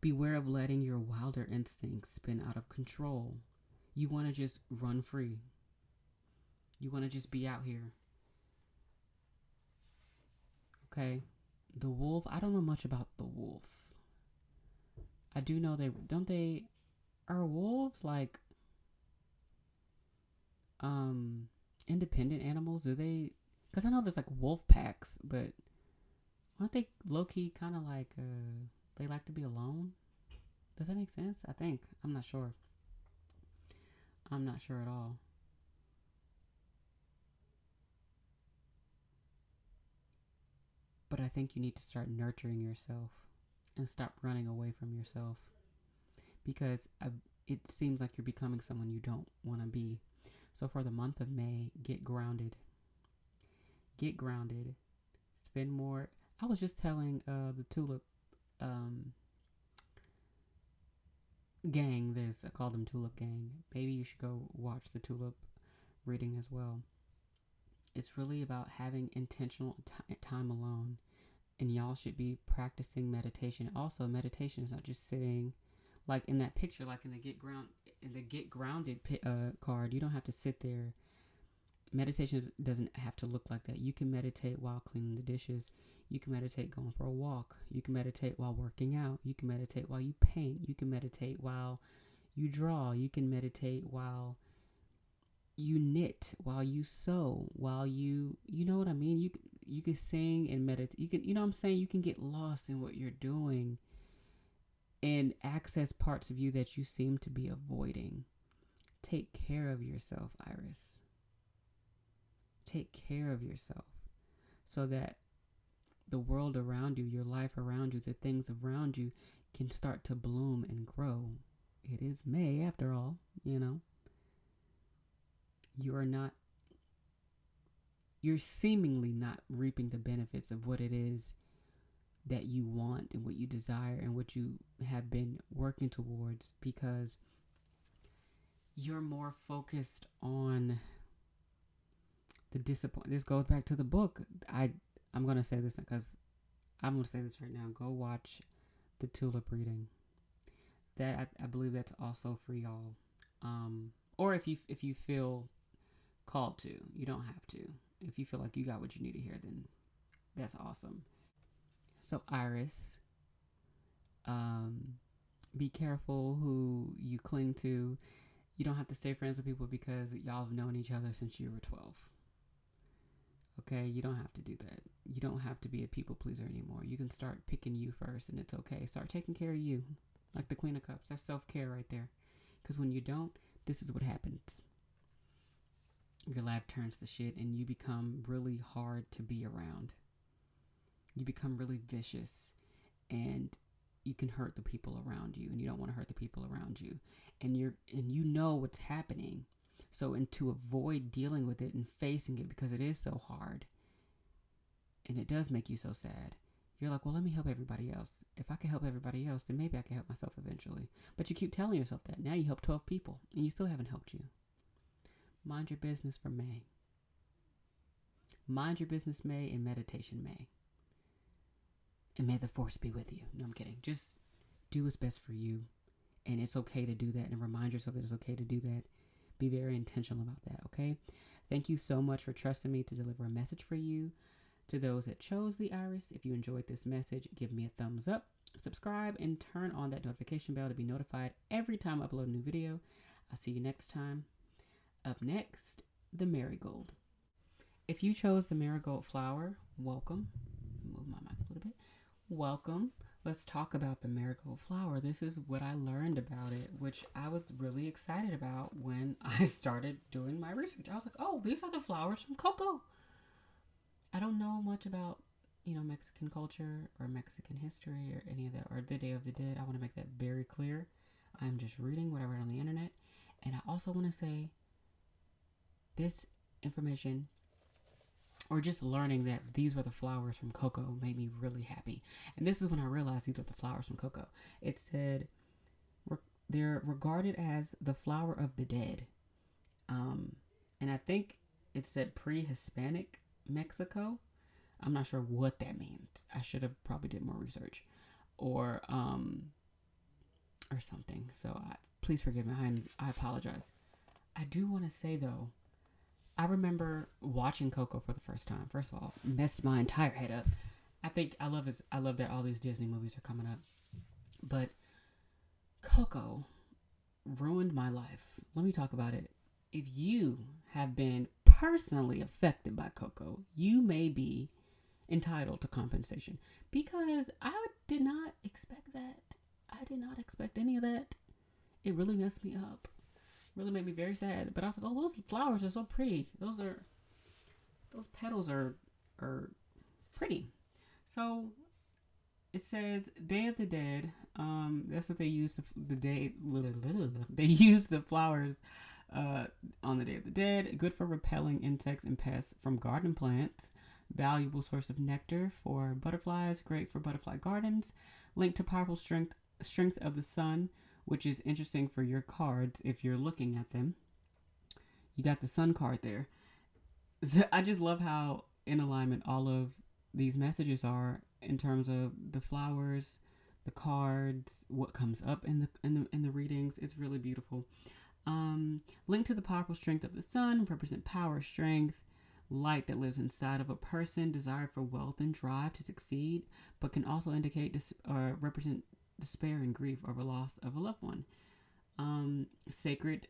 Beware of letting your wilder instincts spin out of control. You want to just run free. You want to just be out here. Okay? The wolf, I don't know much about the wolf. I do know are wolves like independent animals? Because I know there's like wolf packs, but aren't they low-key kind of like they like to be alone? Does that make sense? I think. I'm not sure. I'm not sure at all. But I think you need to start nurturing yourself and stop running away from yourself, because it seems like you're becoming someone you don't want to be. So for the month of May, get grounded. Get grounded. Spend more. I was just telling the Tulip gang this. I called them Tulip gang. Maybe you should go watch the Tulip reading as well. It's really about having intentional time alone. And y'all should be practicing meditation. Also, meditation is not just sitting like in that picture, like in the get grounded card. You don't have to sit there. Meditation doesn't have to look like that. You can meditate while cleaning the dishes. You can meditate going for a walk. You can meditate while working out. You can meditate while you paint. You can meditate while you draw. You can meditate while you knit, while you sew, while you know what I mean? You can sing and meditate. You know what I'm saying? You can get lost in what you're doing and access parts of you that you seem to be avoiding. Take care of yourself, Iris. Take care of yourself so that the world around you, your life around you, the things around you can start to bloom and grow. It is May after all, you know. You're seemingly not reaping the benefits of what it is that you want and what you desire and what you have been working towards, because you're more focused on the disappointment. This goes back to the book. I'm going to say this because I'm going to say this right now. Go watch the Tulip reading. That I believe that's also for y'all. Or if you feel called to, you don't have to. If you feel like you got what you need to hear, then that's awesome. So Iris, be careful who you cling to. You don't have to stay friends with people because y'all have known each other since you were 12. Okay, you don't have to do that. You don't have to be a people pleaser anymore. You can start picking you first, and it's okay. Start taking care of you, like the Queen of Cups. That's self-care right there. Because when you don't, this is what happens. Your life turns to shit, and you become really hard to be around. You become really vicious, and you can hurt the people around you, and you don't want to hurt the people around you. And you know what's happening. So, and to avoid dealing with it and facing it, because it is so hard and it does make you so sad, you're like, well, let me help everybody else. If I can help everybody else, then maybe I can help myself eventually. But you keep telling yourself that. Now you help 12 people and you still haven't helped you. Mind your business for May. Mind your business, May, and meditation, May. And may the force be with you. No, I'm kidding. Just do what's best for you. And it's okay to do that. And remind yourself that it's okay to do that. Be very intentional about that, okay? Thank you so much for trusting me to deliver a message for you. To those that chose the Iris, if you enjoyed this message, give me a thumbs up, subscribe, and turn on that notification bell to be notified every time I upload a new video. I'll see you next time. Up next, the Marigold. If you chose the Marigold flower, welcome. Move my mic a little bit. Welcome. Let's talk about the Marigold flower. This is what I learned about it, which I was really excited about when I started doing my research. I was like, oh, these are the flowers from cocoa. I don't know much about, Mexican culture or Mexican history or any of that, or the Day of the Dead. I want to make that very clear. I'm just reading what I read on the internet. And I also want to say this information, or just learning that these were the flowers from cocoa, made me really happy. And this is when I realized these were the flowers from cocoa. It said they're regarded as the flower of the dead. And I think it said pre-Hispanic Mexico. I'm not sure what that means. I should have probably did more research or something. So please forgive me. I apologize. I do want to say though, I remember watching Coco for the first time. First of all, messed my entire head up. I love that all these Disney movies are coming up. But Coco ruined my life. Let me talk about it. If you have been personally affected by Coco, you may be entitled to compensation, because I did not expect that. I did not expect any of that. It really messed me up. Really made me very sad. But I was like, oh, those flowers are so pretty. Those petals are pretty. So it says Day of the Dead. That's what they use they use the flowers on the Day of the Dead. Good for repelling insects and pests from garden plants. Valuable source of nectar for butterflies. Great for butterfly gardens. Linked to powerful strength of the sun, which is interesting for your cards if you're looking at them. You got the sun card there. So I just love how in alignment all of these messages are in terms of the flowers, the cards, what comes up in the readings. It's really beautiful. Linked to the powerful strength of the sun, represent power, strength, light that lives inside of a person, desire for wealth and drive to succeed, but can also indicate or represent despair and grief over loss of a loved one. Sacred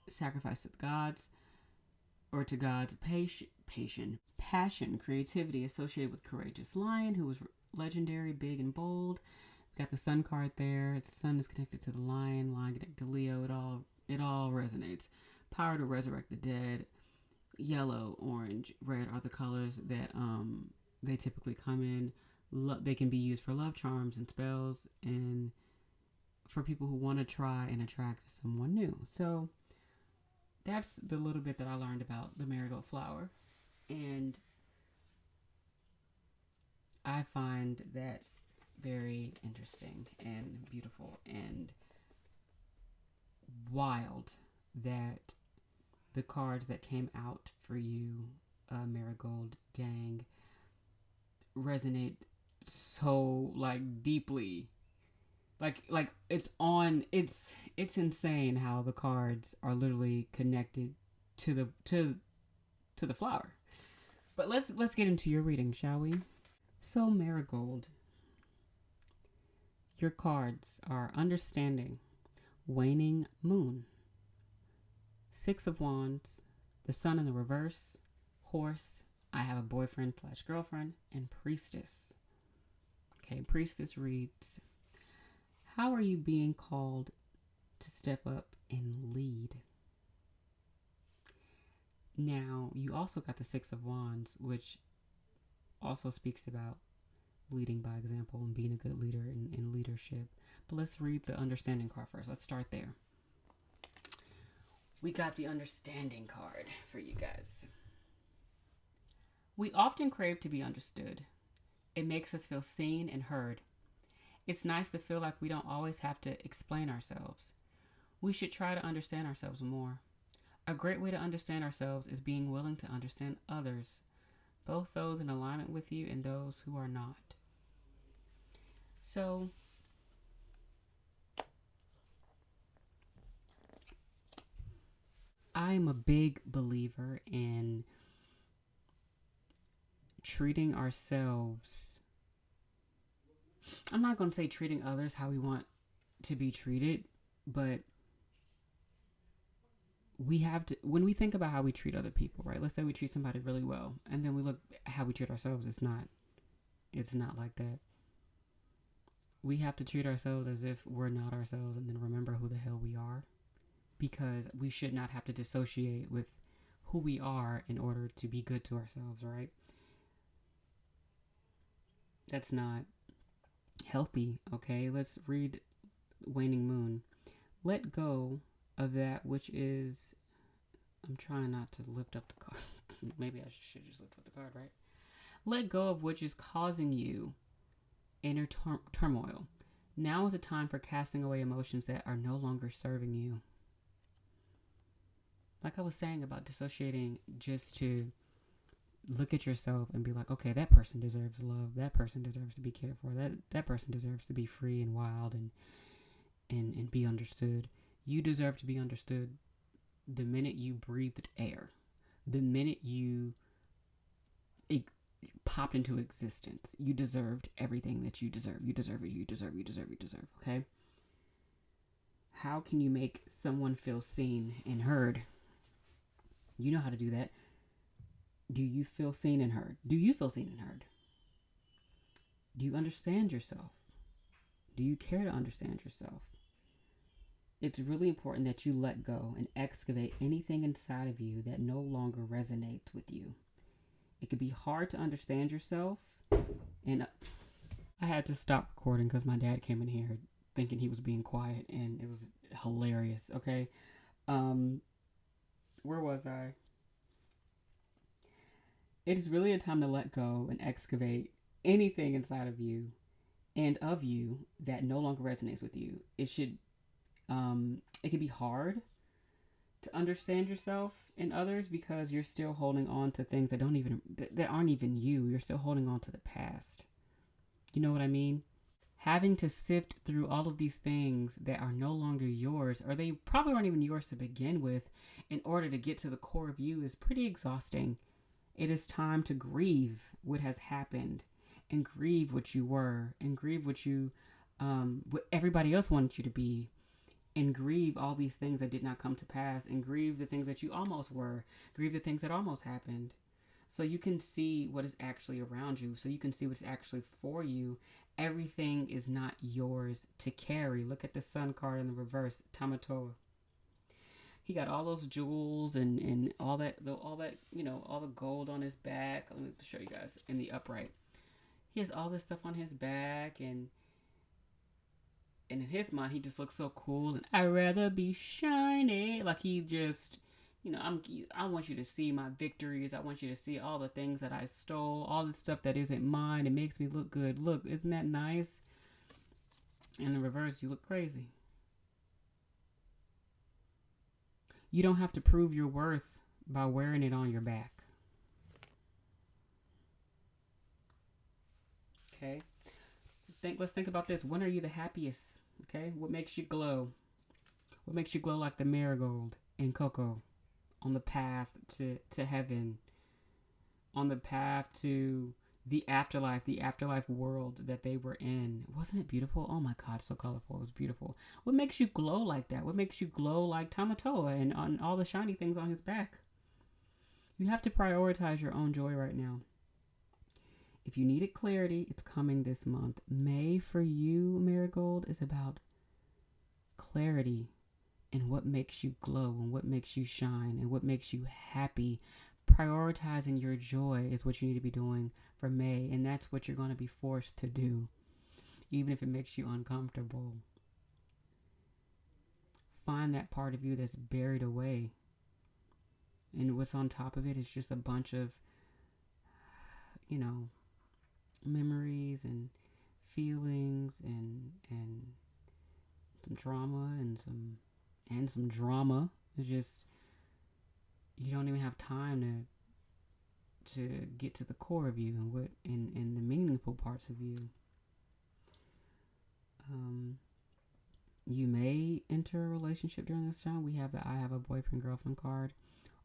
sacrifice to the gods, or to God's passion, creativity associated with courageous lion who was legendary, big and bold. Got the sun card there. The sun is connected to the lion, lion connected to Leo. It all resonates. Power to resurrect the dead. Yellow, orange, red are the colors that they typically come in. They can be used for love charms and spells, and for people who want to try and attract someone new. So that's the little bit that I learned about the marigold flower, and I find that very interesting and beautiful and wild that the cards that came out for you, Marigold gang, resonate so like deeply. Like it's insane how the cards are literally connected to the flower. But let's get into your reading, shall we? So Marigold, your cards are Understanding, Waning Moon, Six of Wands, the Sun in the reverse, Horse, I have a boyfriend / girlfriend, and Priestess. Okay, Priestess reads, how are you being called to step up and lead? Now, you also got the Six of Wands, which also speaks about leading by example and being a good leader in leadership. But let's read the Understanding card first. Let's start there. We got the Understanding card for you guys. We often crave to be understood. It makes us feel seen and heard. It's nice to feel like we don't always have to explain ourselves. We should try to understand ourselves more. A great way to understand ourselves is being willing to understand others, both those in alignment with you and those who are not. So, I'm a big believer in treating ourselves. I'm not going to say treating others how we want to be treated, but we have to, when we think about how we treat other people, right? Let's say we treat somebody really well, and then we look at how we treat ourselves. It's not like that. We have to treat ourselves as if we're not ourselves, and then remember who the hell we are, because we should not have to dissociate with who we are in order to be good to ourselves, right? That's not healthy, okay? Let's read Waning Moon. Let go of that which is, I'm trying not to lift up the card. Maybe I should just lift up the card, right? Let go of which is causing you inner turmoil. Now is the time for casting away emotions that are no longer serving you. Like I was saying about dissociating, just to look at yourself and be like, okay, that person deserves love. That person deserves to be cared for. That person deserves to be free and wild and be understood. You deserve to be understood the minute you breathed air, the minute you popped into existence. You deserved everything that you deserve. You deserve it. You deserve. Okay? How can you make someone feel seen and heard? You know how to do that. Do you feel seen and heard? Do you feel seen and heard? Do you understand yourself? Do you care to understand yourself? It's really important that you let go and excavate anything inside of you that no longer resonates with you. It can be hard to understand yourself. And I had to stop recording because my dad came in here thinking he was being quiet, and it was hilarious, okay? Where was I? It is really a time to let go and excavate anything inside of you and of you that no longer resonates with you. It can be hard to understand yourself and others because you're still holding on to things that aren't even you. You're still holding on to the past. You know what I mean? Having to sift through all of these things that are no longer yours, or they probably aren't even yours to begin with, in order to get to the core of you is pretty exhausting. It is time to grieve what has happened, and grieve what you were, and grieve what everybody else wanted you to be, and grieve all these things that did not come to pass, and grieve the things that you almost were, grieve the things that almost happened, so you can see what is actually around you, so you can see what's actually for you, Everything is not yours to carry. Look at the Sun card in the reverse, Tamatoa. He got all those jewels and all that, all the gold on his back. Let me show you guys in the upright. He has all this stuff on his back, and in his mind, he just looks so cool. And I'd rather be shiny. Like he just, I want you to see my victories. I want you to see all the things that I stole, all the stuff that isn't mine. It makes me look good. Look, isn't that nice? In the reverse, you look crazy. You don't have to prove your worth by wearing it on your back. Okay. Let's think about this. When are you the happiest? Okay. What makes you glow? What makes you glow like the marigold and Coco on the path to heaven, on the path to the afterlife world that they were in? Wasn't it beautiful? Oh my God, so colorful. It was beautiful. What makes you glow like that? What makes you glow like Tamatoa and on all the shiny things on his back? You have to prioritize your own joy right now. If you needed clarity, it's coming this month. May for you, Marigold, is about clarity and what makes you glow and what makes you shine and what makes you happy. Prioritizing your joy is what you need to be doing for May, and that's what you're going to be forced to do, even if it makes you uncomfortable. Find that part of you that's buried away, and what's on top of it is just a bunch of, memories and feelings and some trauma and some drama. It's just, you don't even have time to get to the core of you and what and the meaningful parts of you. You may enter a relationship during this time. We have the I have a boyfriend girlfriend card,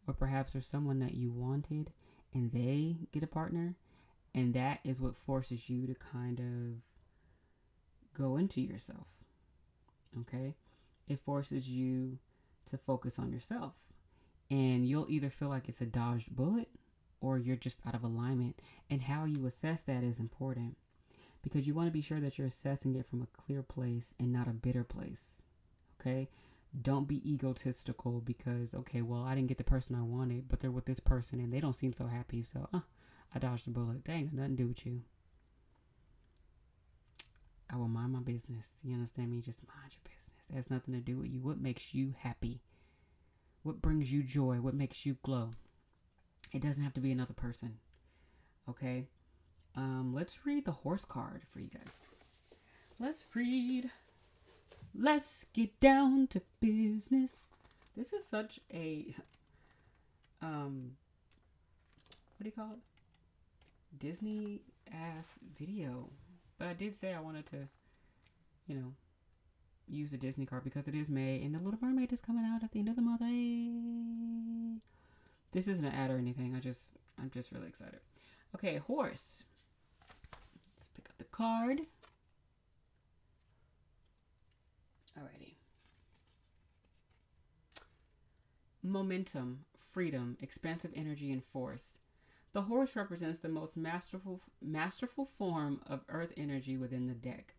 or perhaps there's someone that you wanted and they get a partner, and that is what forces you to kind of go into yourself. Okay? It forces you to focus on yourself. And you'll either feel like it's a dodged bullet or you're just out of alignment. And how you assess that is important, because you want to be sure that you're assessing it from a clear place and not a bitter place. Okay? Don't be egotistical because, okay, well, I didn't get the person I wanted, but they're with this person and they don't seem so happy. So, I dodged the bullet. That ain't got nothing to do with you. I will mind my business. You understand me? Just mind your business. It has nothing to do with you. What makes you happy? What brings you joy? What makes you glow? It doesn't have to be another person. Okay? Let's read the horse card for you guys. Let's get down to business. This is such a, what do you call it? Disney ass video. But I did say I wanted to, use the Disney card because it is May and the Little Mermaid is coming out at the end of the month. Hey. This isn't an ad or anything. I'm just really excited. Okay, horse. Let's pick up the card. Alrighty. Momentum, freedom, expansive energy, and force. The horse represents the most masterful form of earth energy within the deck.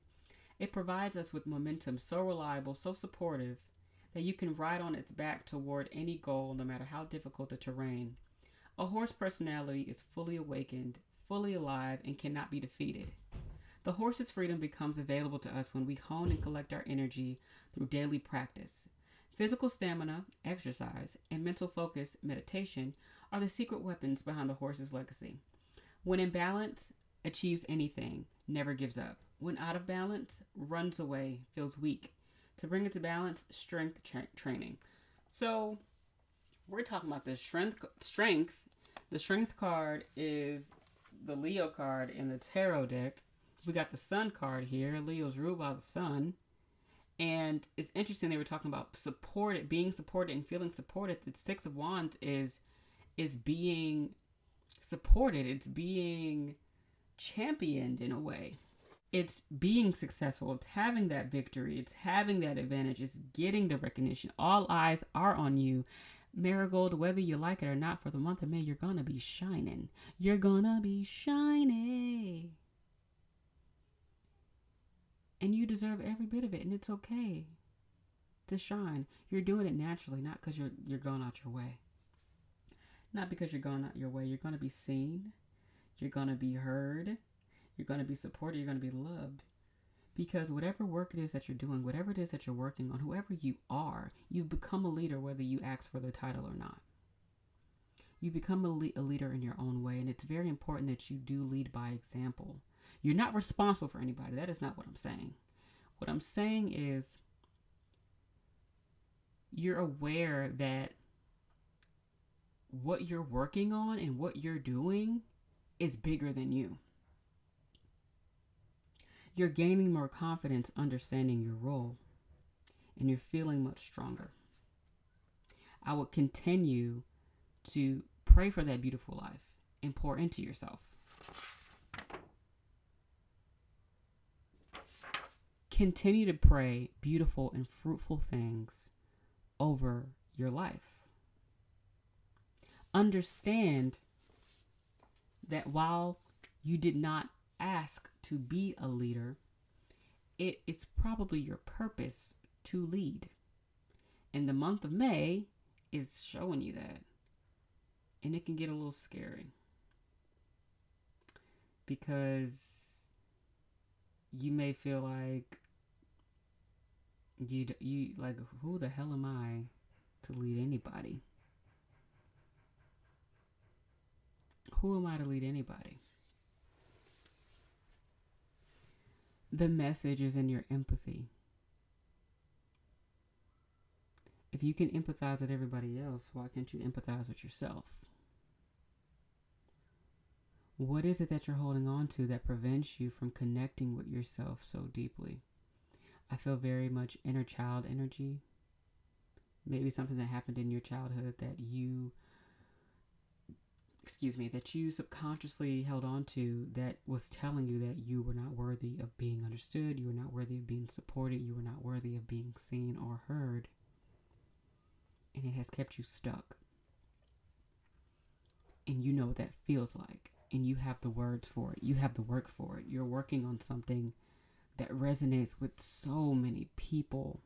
It provides us with momentum so reliable, so supportive, that you can ride on its back toward any goal, no matter how difficult the terrain. A horse personality is fully awakened, fully alive, and cannot be defeated. The horse's freedom becomes available to us when we hone and collect our energy through daily practice. Physical stamina, exercise, and mental focus, meditation, are the secret weapons behind the horse's legacy. When in balance, achieves anything, never gives up. When out of balance, runs away, feels weak. To bring it to balance, strength training. So, we're talking about this strength. The strength card is the Leo card in the tarot deck. We got the Sun card here. Leo's ruled by the Sun. And it's interesting, they were talking about being supported and feeling supported. The Six of Wands is being supported. It's being championed in a way. It's being successful. It's having that victory. It's having that advantage. It's getting the recognition. All eyes are on you. Marigold, whether you like it or not, for the month of May, you're going to be shining. You're going to be shiny. And you deserve every bit of it, and it's okay to shine. You're doing it naturally, not because you're going out your way. Not because you're going out your way. You're going to be seen. You're going to be heard. You're going to be supported. You're going to be loved. Because whatever work it is that you're doing, whatever it is that you're working on, whoever you are, you've become a leader whether you ask for the title or not. You become a leader in your own way, and it's very important that you do lead by example. You're not responsible for anybody. That is not what I'm saying. What I'm saying is you're aware that what you're working on and what you're doing is bigger than you. You're gaining more confidence understanding your role, and you're feeling much stronger. I would continue to pray for that beautiful life and pour into yourself. Continue to pray beautiful and fruitful things over your life. Understand that while you did not ask to be a leader, it's probably your purpose to lead. And the month of May is showing you that. And it can get a little scary. Because you may feel like you like, who the hell am I to lead anybody? Who am I to lead anybody? The message is in your empathy. If you can empathize with everybody else, why can't you empathize with yourself? What is it that you're holding on to that prevents you from connecting with yourself so deeply? I feel very much inner child energy. Maybe something that happened in your childhood that you subconsciously held on to, that was telling you that you were not worthy of being understood, you were not worthy of being supported, you were not worthy of being seen or heard. And it has kept you stuck. And you know what that feels like. And you have the words for it. You have the work for it. You're working on something that resonates with so many people.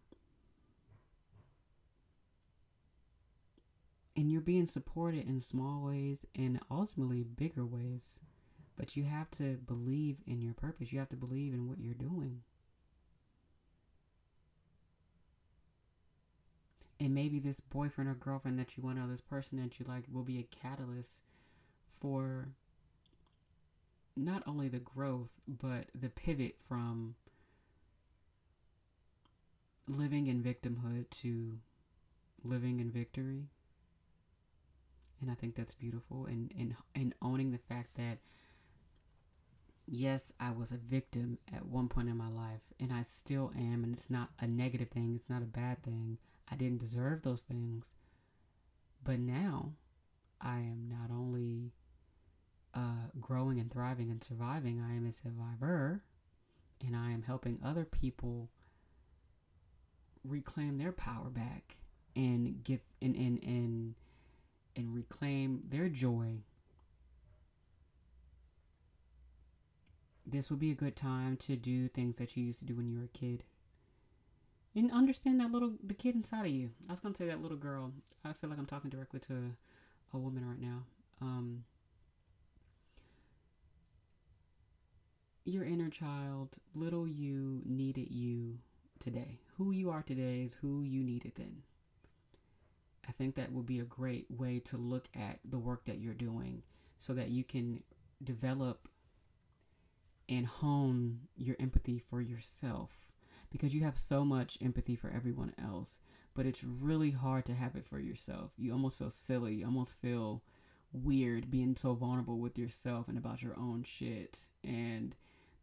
And you're being supported in small ways and ultimately bigger ways. But you have to believe in your purpose. You have to believe in what you're doing. And maybe this boyfriend or girlfriend that you want, or this person that you like, will be a catalyst for not only the growth, but the pivot from living in victimhood to living in victory. And I think that's beautiful. And owning the fact that, yes, I was a victim at one point in my life, and I still am, and it's not a negative thing, it's not a bad thing. I didn't deserve those things. But now I am not only growing and thriving and surviving, I am a survivor, and I am helping other people reclaim their power back and give and reclaim their joy. This would be a good time to do things that you used to do when you were a kid. And understand the kid inside of you. I was going to say that little girl. I feel like I'm talking directly to a woman right now. Your inner child, little you needed you today. Who you are today is who you needed then. I think that would be a great way to look at the work that you're doing so that you can develop and hone your empathy for yourself. Because you have so much empathy for everyone else, but it's really hard to have it for yourself. You almost feel silly. You almost feel weird being so vulnerable with yourself and about your own shit. And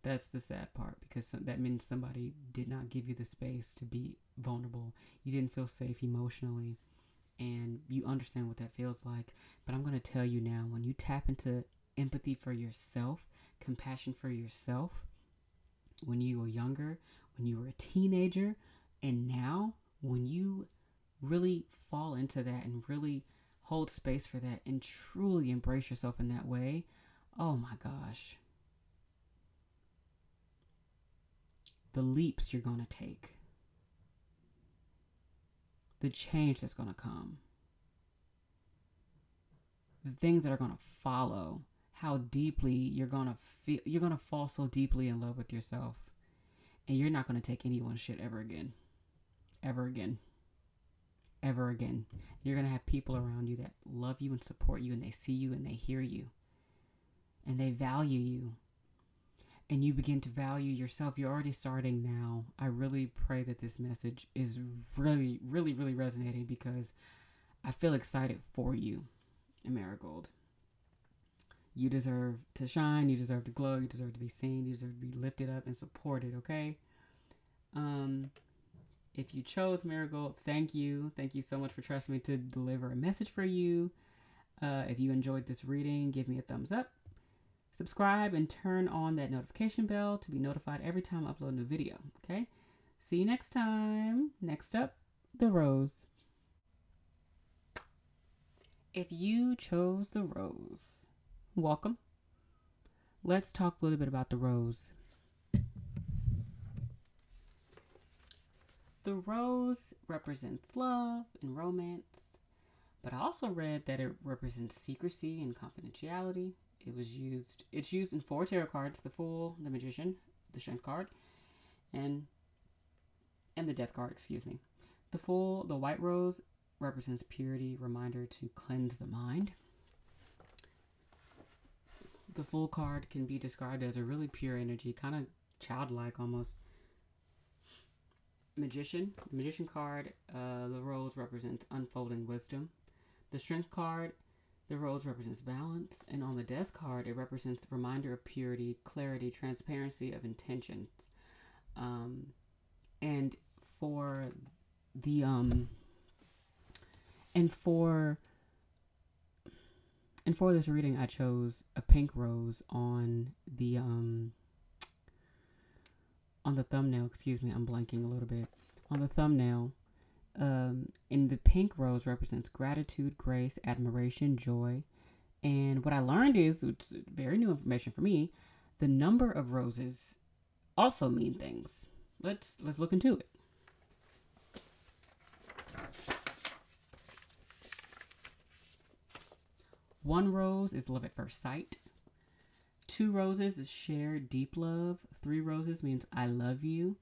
that's the sad part, because that means somebody did not give you the space to be vulnerable. You didn't feel safe emotionally, and you understand what that feels like. But I'm going to tell you now, when you tap into empathy for yourself, compassion for yourself, when you were younger, when you were a teenager, and now when you really fall into that and really hold space for that and truly embrace yourself in that way, oh my gosh. the leaps you're going to take, the change that's going to come, the things that are going to follow, how deeply you're going to feel. You're going to fall so deeply in love with yourself, and you're not going to take anyone's shit ever again. Ever again. Ever again. You're going to have people around you that love you and support you, and they see you and they hear you, and they value you. And you begin to value yourself. You're already starting now. I really pray that this message is really, really, really resonating, because I feel excited for you, Marigold. You deserve to shine. You deserve to glow. You deserve to be seen. You deserve to be lifted up and supported, okay? If you chose Marigold, thank you. Thank you so much for trusting me to deliver a message for you. If you enjoyed this reading, give me a thumbs up. Subscribe and turn on that notification bell to be notified every time I upload a new video, okay? See you next time. Next up, the rose. If you chose the rose, welcome. Let's talk a little bit about the rose. The rose represents love and romance, but I also read that it represents secrecy and confidentiality. It's used in 4 tarot cards: the Fool, the Magician, the Strength card, and the Death card, excuse me. The Fool, the white rose, represents purity, reminder to cleanse the mind. The Fool card can be described as a really pure energy, kind of childlike almost. Magician, the Magician card, the rose represents unfolding wisdom. The Strength card, the rose represents balance. And on the Death card, it represents the reminder of purity, clarity, transparency of intentions. And for the and for this reading, I chose a pink rose on the thumbnail. Excuse me, I'm blanking a little bit. On the thumbnail, and the pink rose represents gratitude, grace, admiration, joy. And what I learned is, it's very new information for me, the number of roses also mean things. Let's look into it. One rose is love at first sight. 2 roses is share deep love. 3 roses means I love you.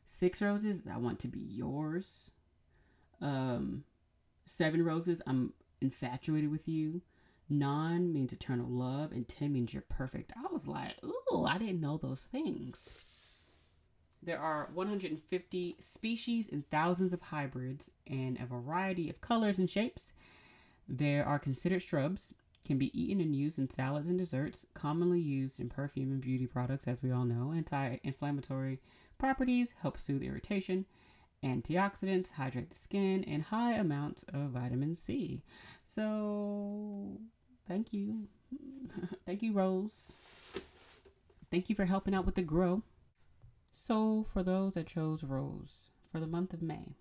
6 roses, I want to be yours. 7 roses, I'm infatuated with you. 9 means eternal love, and 10 means you're perfect. I was like, ooh, I didn't know those things. There are 150 species and thousands of hybrids and a variety of colors and shapes. There are considered shrubs, can be eaten and used in salads and desserts, commonly used in perfume and beauty products, as we all know. Anti-inflammatory properties, help soothe irritation. Antioxidants, hydrate the skin, and high amounts of vitamin C. So, thank you. Thank you, Rose. Thank you for helping out with the grow. So, for those that chose Rose for the month of May,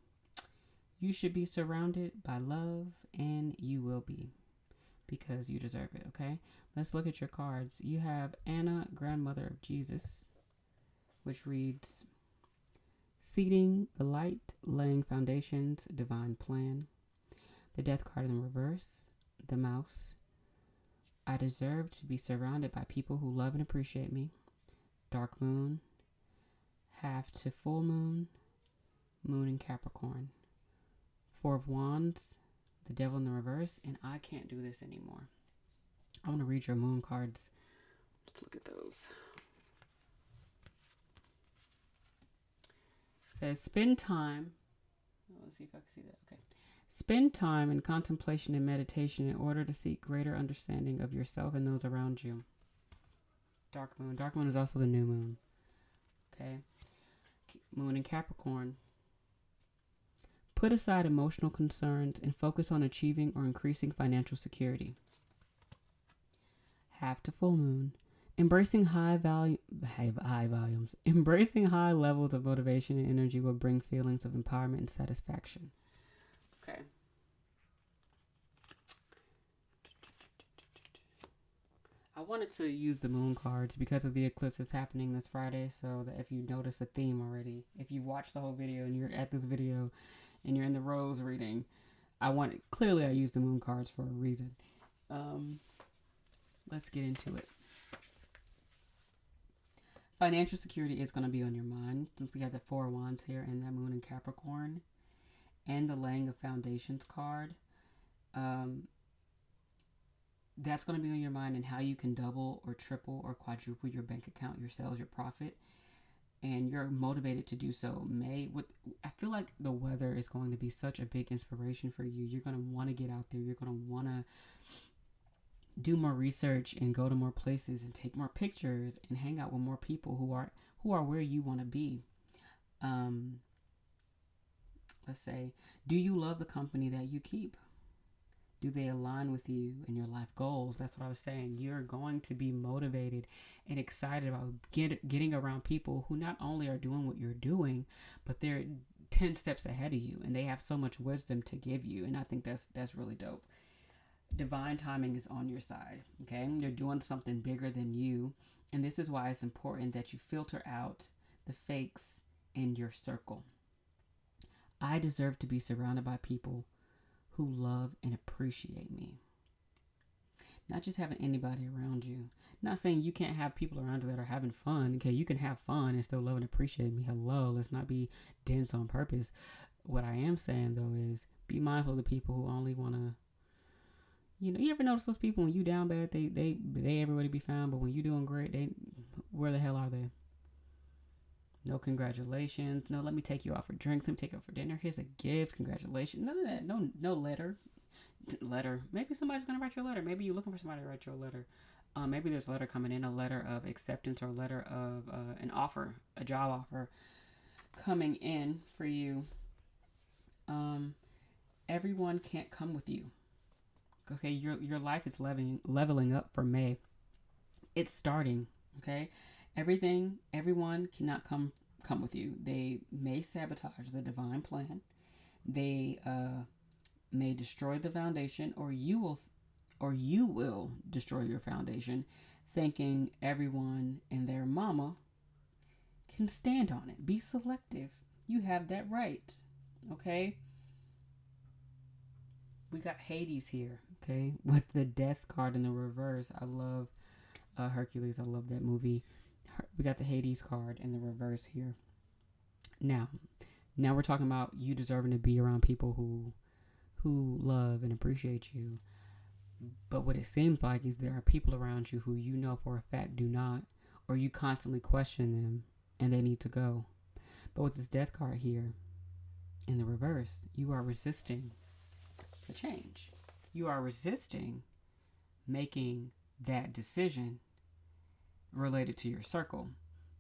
you should be surrounded by love, and you will be, because you deserve it, okay? Let's look at your cards. You have Anna, Grandmother of Jesus, which reads, Seeding the light, laying foundations, divine plan. The Death card in reverse, the Mouse. I deserve to be surrounded by people who love and appreciate me. Dark Moon. Half to full moon, Moon in Capricorn. 4 of Wands, the Devil in the reverse, and I can't do this anymore. I want to read your moon cards. Let's look at those. It says, spend time. Let's see if I can see that. Okay. Spend time in contemplation and meditation in order to seek greater understanding of yourself and those around you. Dark Moon. Dark Moon is also the new moon. Okay. Moon in Capricorn. Put aside emotional concerns and focus on achieving or increasing financial security. Half to full moon. Embracing high volumes. Embracing high levels of motivation and energy will bring feelings of empowerment and satisfaction. Okay. I wanted to use the moon cards because of the eclipse that's happening this Friday. So that if you notice a theme already, if you watch the whole video and you're at this video and you're in the rose reading, I used the moon cards for a reason. Let's get into it. Financial security is going to be on your mind since we have the Four of Wands here and that moon in Capricorn and the laying of foundations card. That's going to be on your mind and how you can double or triple or quadruple your bank account, your sales, your profit. And you're motivated to do so. I feel like the weather is going to be such a big inspiration for you. You're going to want to get out there. You're going to want to do more research and go to more places and take more pictures and hang out with more people who are where you want to be. Let's say, do you love the company that you keep? Do they align with you and your life goals? That's what I was saying. You're going to be motivated and excited about getting around people who not only are doing what you're doing, but they're 10 steps ahead of you and they have so much wisdom to give you. And I think that's really dope. Divine timing is on your side. Okay. You're doing something bigger than you. And this is why it's important that you filter out the fakes in your circle. I deserve to be surrounded by people who love and appreciate me. Not just having anybody around you. Not saying you can't have people around you that are having fun. Okay, you can have fun and still love and appreciate me. Hello, let's not be dense on purpose. What I am saying though is be mindful of the people who only want to, you ever notice those people when you down bad, they everywhere to be found, but when you doing great, where the hell are they? No congratulations. No, let me take you out for drinks. Let me take you out for dinner. Here's a gift. Congratulations. None of that. No letter. Maybe somebody's going to write you a letter. Maybe you're looking for somebody to write you a letter. Maybe there's a letter coming in, a letter of acceptance or a letter of an offer, a job offer coming in for you. Everyone can't come with you. Okay, your life is leveling up for May. It's starting, okay? Everyone cannot come with you. They may sabotage the divine plan. They may destroy the foundation, or you will destroy your foundation, thinking everyone and their mama can stand on it. Be selective. You have that right. Okay? We got Hades here, okay? With the death card in the reverse. I love Hercules. I love that movie. We got the Hades card in the reverse here. Now we're talking about you deserving to be around people who love and appreciate you. But what it seems like is there are people around you who you know for a fact do not, or you constantly question them and they need to go. But with this death card here in the reverse, you are resisting the change. You are resisting making that decision related to your circle.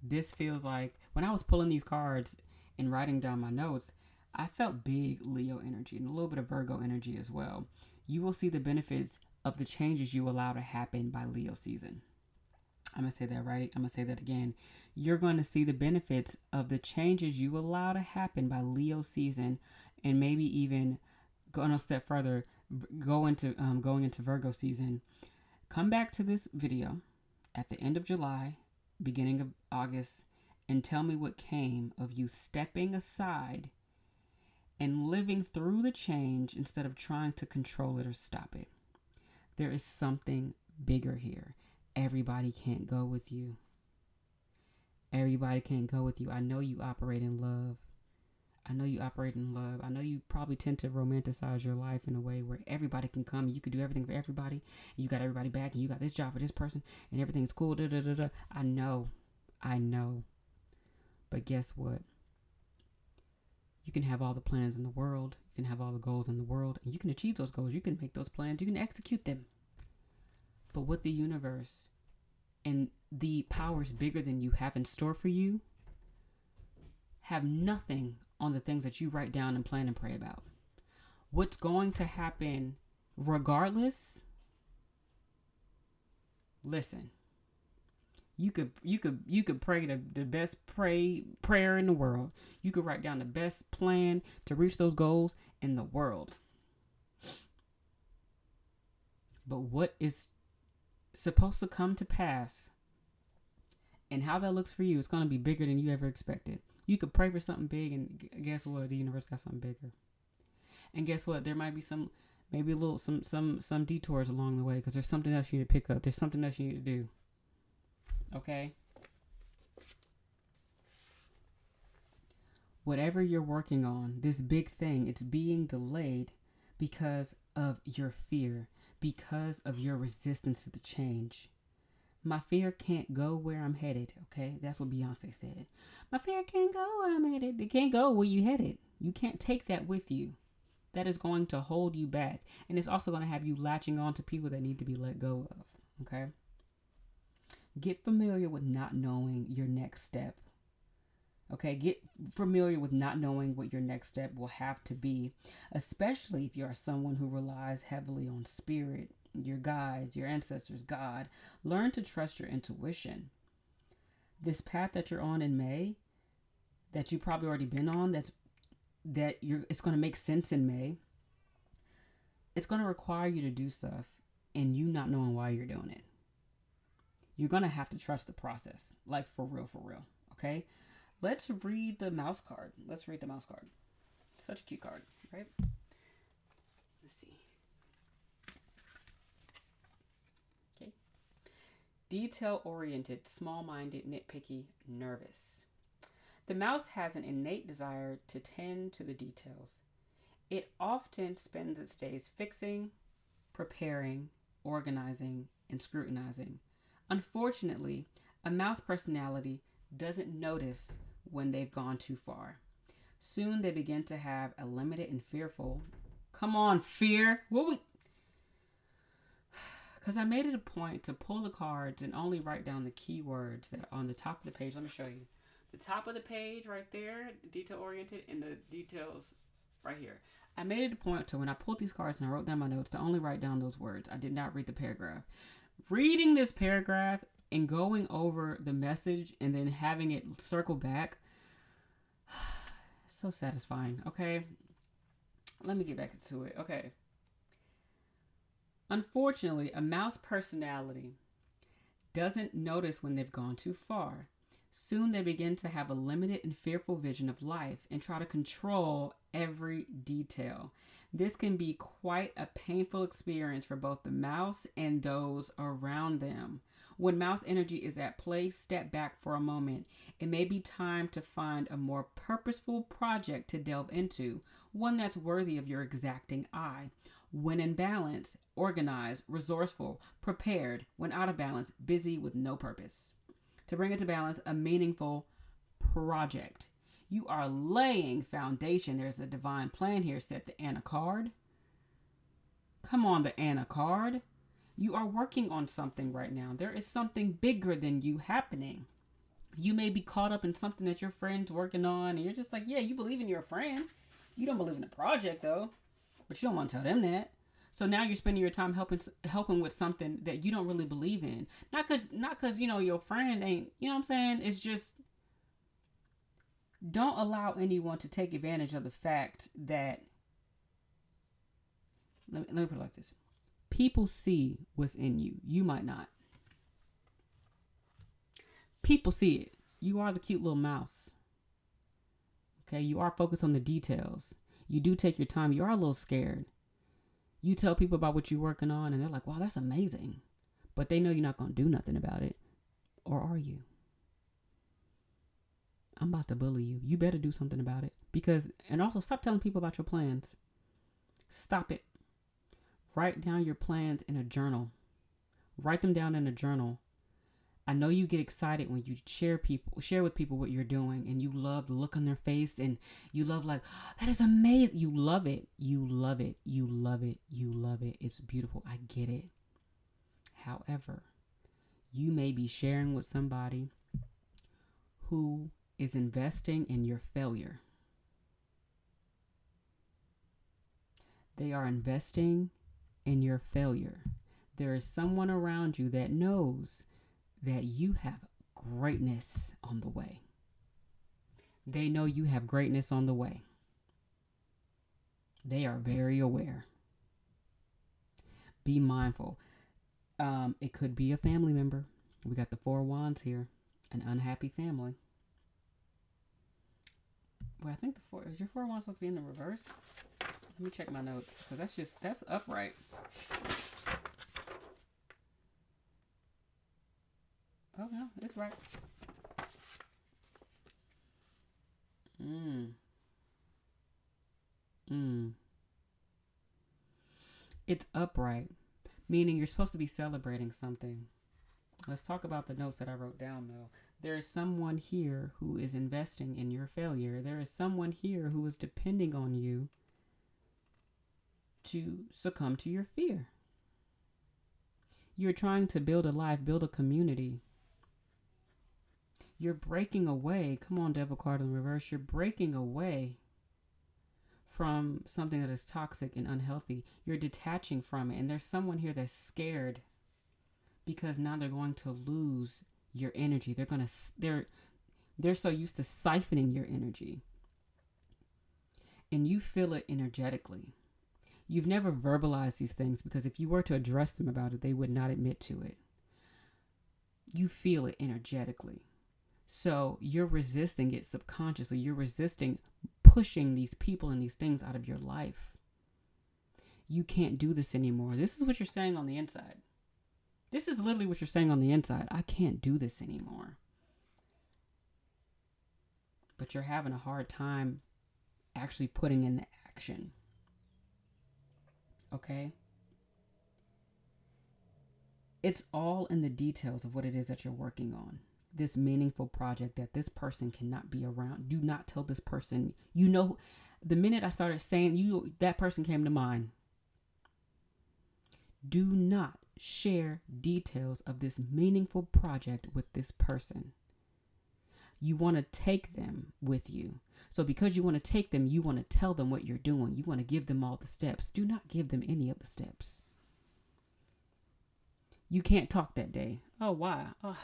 This feels like when I was pulling these cards and writing down my notes, I felt big Leo energy and a little bit of Virgo energy as well. You will see the benefits of the changes you allow to happen by Leo season. I'm going to say that right. I'm going to say that again. You're going to see the benefits of the changes you allow to happen by Leo season, and maybe even going a step further, going into Virgo season. Come back to this video at the end of July, beginning of August, and tell me what came of you stepping aside and living through the change instead of trying to control it or stop it. There is something bigger here. Everybody can't go with you. Everybody can't go with you. I know you operate in love. I know you probably tend to romanticize your life in a way where everybody can come and you can do everything for everybody. And you got everybody back and you got this job for this person and everything's cool. I know. But guess what? You can have all the plans in the world. You can have all the goals in the world. And you can achieve those goals. You can make those plans. You can execute them. But what the universe and the powers bigger than you have in store for you have nothing on the things that you write down and plan and pray about. What's going to happen regardless? Listen, you could pray the best prayer in the world. You could write down the best plan to reach those goals in the world. But what is supposed to come to pass, and how that looks for you, it's going to be bigger than you ever expected. You could pray for something big, and guess what? The universe got something bigger. And guess what? There might be maybe a little, some detours along the way, because there's something else you need to pick up. There's something else you need to do. Okay? Whatever you're working on, this big thing, it's being delayed because of your fear, because of your resistance to the change. My fear can't go where I'm headed, okay? That's what Beyonce said. My fear can't go where I'm headed. It can't go where you headed. You can't take that with you. That is going to hold you back. And it's also going to have you latching on to people that need to be let go of, okay? Get familiar with not knowing your next step. Okay, get familiar with not knowing what your next step will have to be, especially if you are someone who relies heavily on spirit, your guides, your ancestors, God. Learn to trust your intuition. This path that you're on in May, that you've probably already been on, it's going to make sense in May. It's going to require you to do stuff and you not knowing why you're doing it. You're going to have to trust the process, like for real, okay? Let's read the mouse card. Such a cute card, right? Let's see. Okay. Detail-oriented, small-minded, nitpicky, nervous. The mouse has an innate desire to tend to the details. It often spends its days fixing, preparing, organizing, and scrutinizing. Unfortunately, a mouse personality doesn't notice when they've gone too far. Soon they begin to have a limited and fearful. Come on, fear. Because I made it a point to pull the cards and only write down the keywords that are on the top of the page. Let me show you. The top of the page right there, detail oriented, and the details right here. I made it a point to when I pulled these cards and I wrote down my notes to only write down those words. I did not read the paragraph. Reading this paragraph and going over the message and then having it circle back, so satisfying. Okay, let me get back into it. Okay, unfortunately, a mouse personality doesn't notice when they've gone too far. Soon they begin to have a limited and fearful vision of life and try to control every detail. This can be quite a painful experience for both the mouse and those around them. When mouse energy is at play, step back for a moment. It may be time to find a more purposeful project to delve into, one that's worthy of your exacting eye. When in balance, organized, resourceful, prepared. When out of balance, busy with no purpose. To bring it to balance, a meaningful project. You are laying foundation. There's a divine plan here, said the Anna card. Come on, the Anna card. You are working on something right now. There is something bigger than you happening. You may be caught up in something that your friend's working on, and you're just like, yeah, you believe in your friend. You don't believe in the project, though. But you don't want to tell them that. So now you're spending your time helping with something that you don't really believe in. Not cause your friend ain't, you know what I'm saying? It's just, don't allow anyone to take advantage of the fact that, let me put it like this. People see what's in you. You might not. People see it. You are the cute little mouse. Okay, you are focused on the details. You do take your time. You are a little scared. You tell people about what you're working on and they're like, wow, that's amazing. But they know you're not going to do nothing about it. Or are you? I'm about to bully you. You better do something about it. And also stop telling people about your plans. Stop it. Write down your plans in a journal. Write them down in a journal. I know you get excited when you share with people what you're doing, and you love the look on their face, and you love like, oh, that is amazing. You love it. You love it. You love it. You love it. It's beautiful. I get it. However, you may be sharing with somebody who is investing in your failure. They are investing in your failure. There is someone around you that knows that you have greatness on the way. They know you have greatness on the way. They are very aware. Be mindful. It could be a family member. We got the Four of Wands here. An unhappy family. Well, I think is your Four of Wands supposed to be in the reverse? Let me check my notes, because that's upright. Oh no, it's right. It's upright, meaning you're supposed to be celebrating something. Let's talk about the notes that I wrote down, though. There is someone here who is investing in your failure. There is someone here who is depending on you to succumb to your fear. You're trying to build a life, build a community. You're breaking away. Come on, Devil card in reverse. You're breaking away from something that is toxic and unhealthy. You're detaching from it. And there's someone here that's scared because now they're going to lose your energy. They're so used to siphoning your energy. And you feel it energetically. You've never verbalized these things because if you were to address them about it, they would not admit to it. You feel it energetically. So you're resisting it subconsciously. You're resisting pushing these people and these things out of your life. You can't do this anymore. This is what you're saying on the inside. This is literally what you're saying on the inside. I can't do this anymore. But you're having a hard time actually putting in the action. Okay? It's all in the details of what it is that you're working on. This meaningful project that this person cannot be around. Do not tell this person. You know, the minute I started saying that person came to mind. Do not share details of this meaningful project with this person. You want to take them with you. So because you want to take them, you want to tell them what you're doing. You want to give them all the steps. Do not give them any of the steps. You can't talk that day. Oh, why? Oh,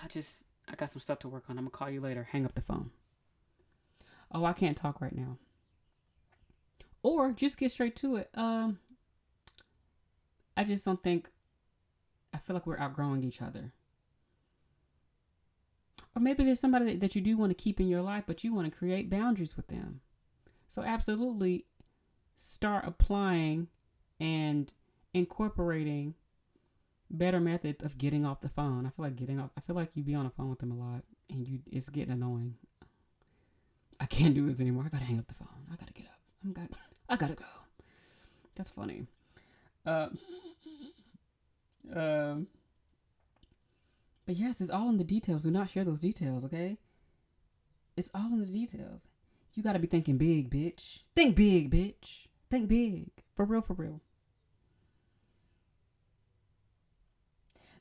I got some stuff to work on. I'm going to call you later. Hang up the phone. Oh, I can't talk right now. Or just get straight to it. I just don't think, I feel like we're outgrowing each other. Or maybe there's somebody that you do want to keep in your life, but you want to create boundaries with them. So absolutely start applying and incorporating better methods of getting off the phone. I feel like you be on the phone with them a lot and it's getting annoying. I can't do this anymore. I gotta hang up the phone. I gotta get up. I gotta go. That's funny. But yes, it's all in the details. Do not share those details, okay? It's all in the details. You gotta be thinking big, bitch. Think big, bitch. Think big. For real, for real.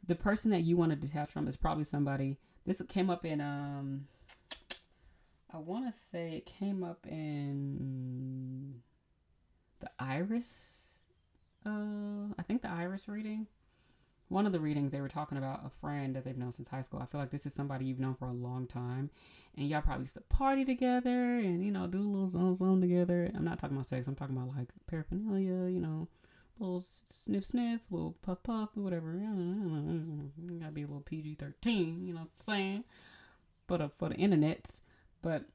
The person that you want to detach from is probably somebody. This came up in, I want to say it came up in the Iris. I think the Iris reading. One of the readings, they were talking about a friend that they've known since high school. I feel like this is somebody you've known for a long time. And y'all probably used to party together and, do a little zone together. I'm not talking about sex. I'm talking about like paraphernalia, little sniff, little puff, whatever. Gotta be a little PG-13, you know what I'm saying? For the internets. But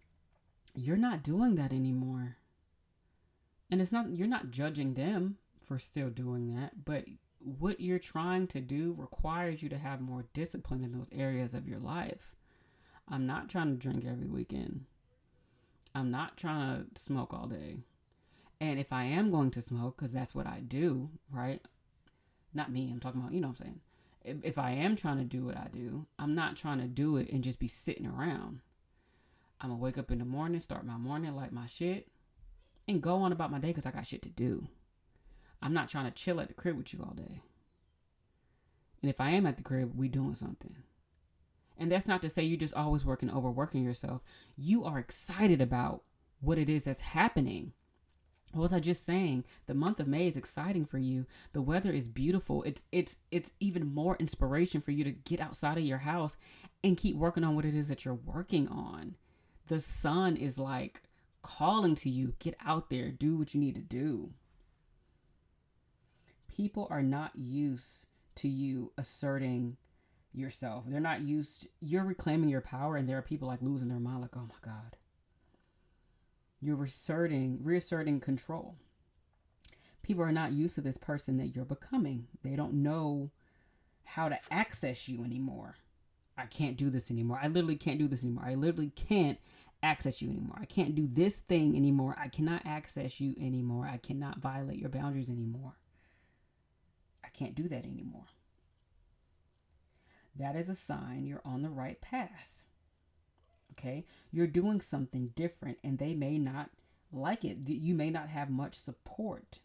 you're not doing that anymore. And you're not judging them for still doing that, but what you're trying to do requires you to have more discipline in those areas of your life. I'm not trying to drink every weekend. I'm not trying to smoke all day. And if I am going to smoke, because that's what I do, right? Not me, I'm talking about, you know what I'm saying? If I am trying to do what I do, I'm not trying to do it and just be sitting around. I'm going to wake up in the morning, start my morning, light my shit, and go on about my day because I got shit to do. I'm not trying to chill at the crib with you all day. And if I am at the crib, we doing something. And that's not to say you're just always overworking yourself. You are excited about what it is that's happening. What was I just saying? The month of May is exciting for you. The weather is beautiful. It's even more inspiration for you to get outside of your house and keep working on what it is that you're working on. The sun is like calling to you. Get out there. Do what you need to do. People are not used to you asserting yourself. They're not used. You're reclaiming your power, and there are people like losing their mind, like, oh my God. You're reasserting control. People are not used to this person that you're becoming. They don't know how to access you anymore. I can't do this anymore. I literally can't do this anymore. I literally can't access you anymore. I can't do this thing anymore. I cannot access you anymore. I cannot violate your boundaries anymore. I can't do that anymore. That is a sign you're on the right path. Okay? You're doing something different, and they may not like it. You may not have much support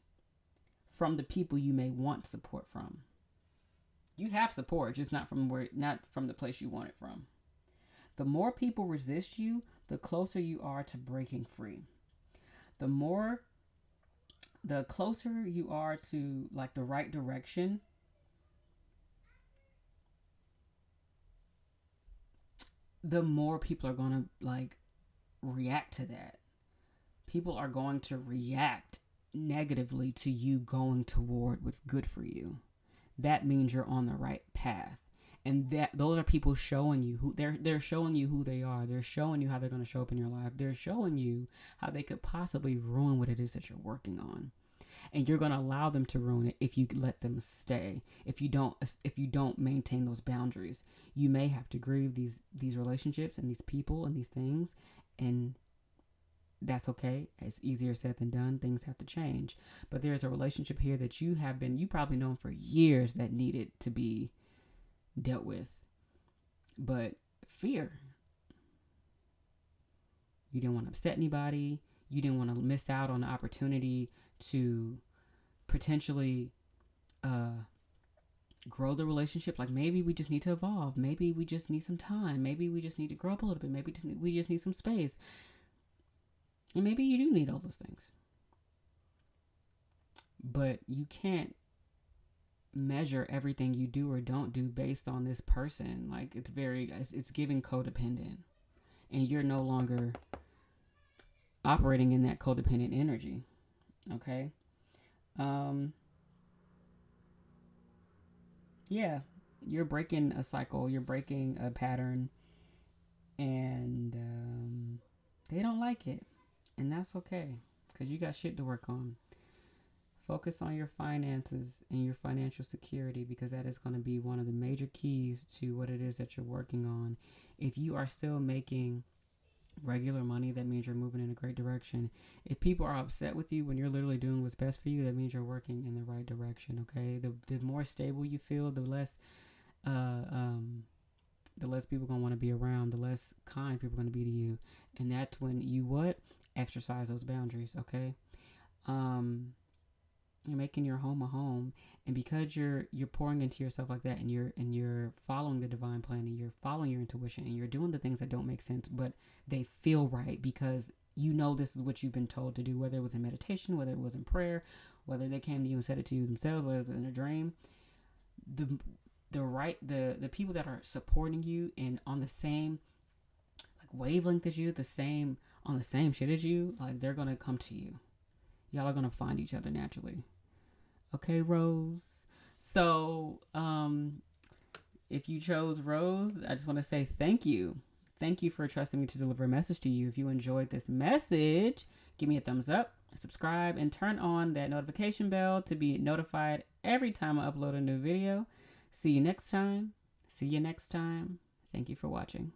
from the people you may want support from. You have support, just not from the place you want it from. The more people resist you, the closer you are to breaking free. The closer you are to like the right direction, the more people are going to like react to that. People are going to react negatively to you going toward what's good for you. That means you're on the right path. And those are people showing you who they're showing you who they are. They're showing you how they're going to show up in your life. They're showing you how they could possibly ruin what it is that you're working on. And you're going to allow them to ruin it if you let them stay. If you don't maintain those boundaries, you may have to grieve these relationships and these people and these things, and that's okay. It's easier said than done. Things have to change. But there's a relationship here that you probably known for years that needed to be dealt with. But fear. You didn't want to upset anybody. You didn't want to miss out on the opportunity to potentially grow the relationship. Like maybe we just need to evolve. Maybe we just need some time. Maybe we just need to grow up a little bit. Maybe we just need some space. And maybe you do need all those things. But you can't measure everything you do or don't do based on this person. Like it's giving codependent. And you're no longer operating in that codependent energy. Okay? Yeah. You're breaking a cycle. You're breaking a pattern. And they don't like it. And that's okay, because you got shit to work on. Focus on your finances and your financial security, because that is going to be one of the major keys to what it is that you're working on. If you are still making regular money, that means you're moving in a great direction. If people are upset with you when you're literally doing what's best for you, that means you're working in the right direction, okay? The more stable you feel, the less people going to want to be around, the less kind people are going to be to you. And that's when you exercise those boundaries, okay? You're making your home a home, and because you're pouring into yourself like that, and you're following the divine plan, and you're following your intuition, and you're doing the things that don't make sense, but they feel right because you know this is what you've been told to do, whether it was in meditation, whether it was in prayer, whether they came to you and said it to you themselves, whether it was in a dream. The people that are supporting you and on the same like wavelength as you, on the same shit as you, like they're gonna come to you. Y'all are gonna find each other naturally. Okay, Rose. So, if you chose Rose, I just want to say thank you. Thank you for trusting me to deliver a message to you. If you enjoyed this message, give me a thumbs up, subscribe, and turn on that notification bell to be notified every time I upload a new video. See you next time. Thank you for watching.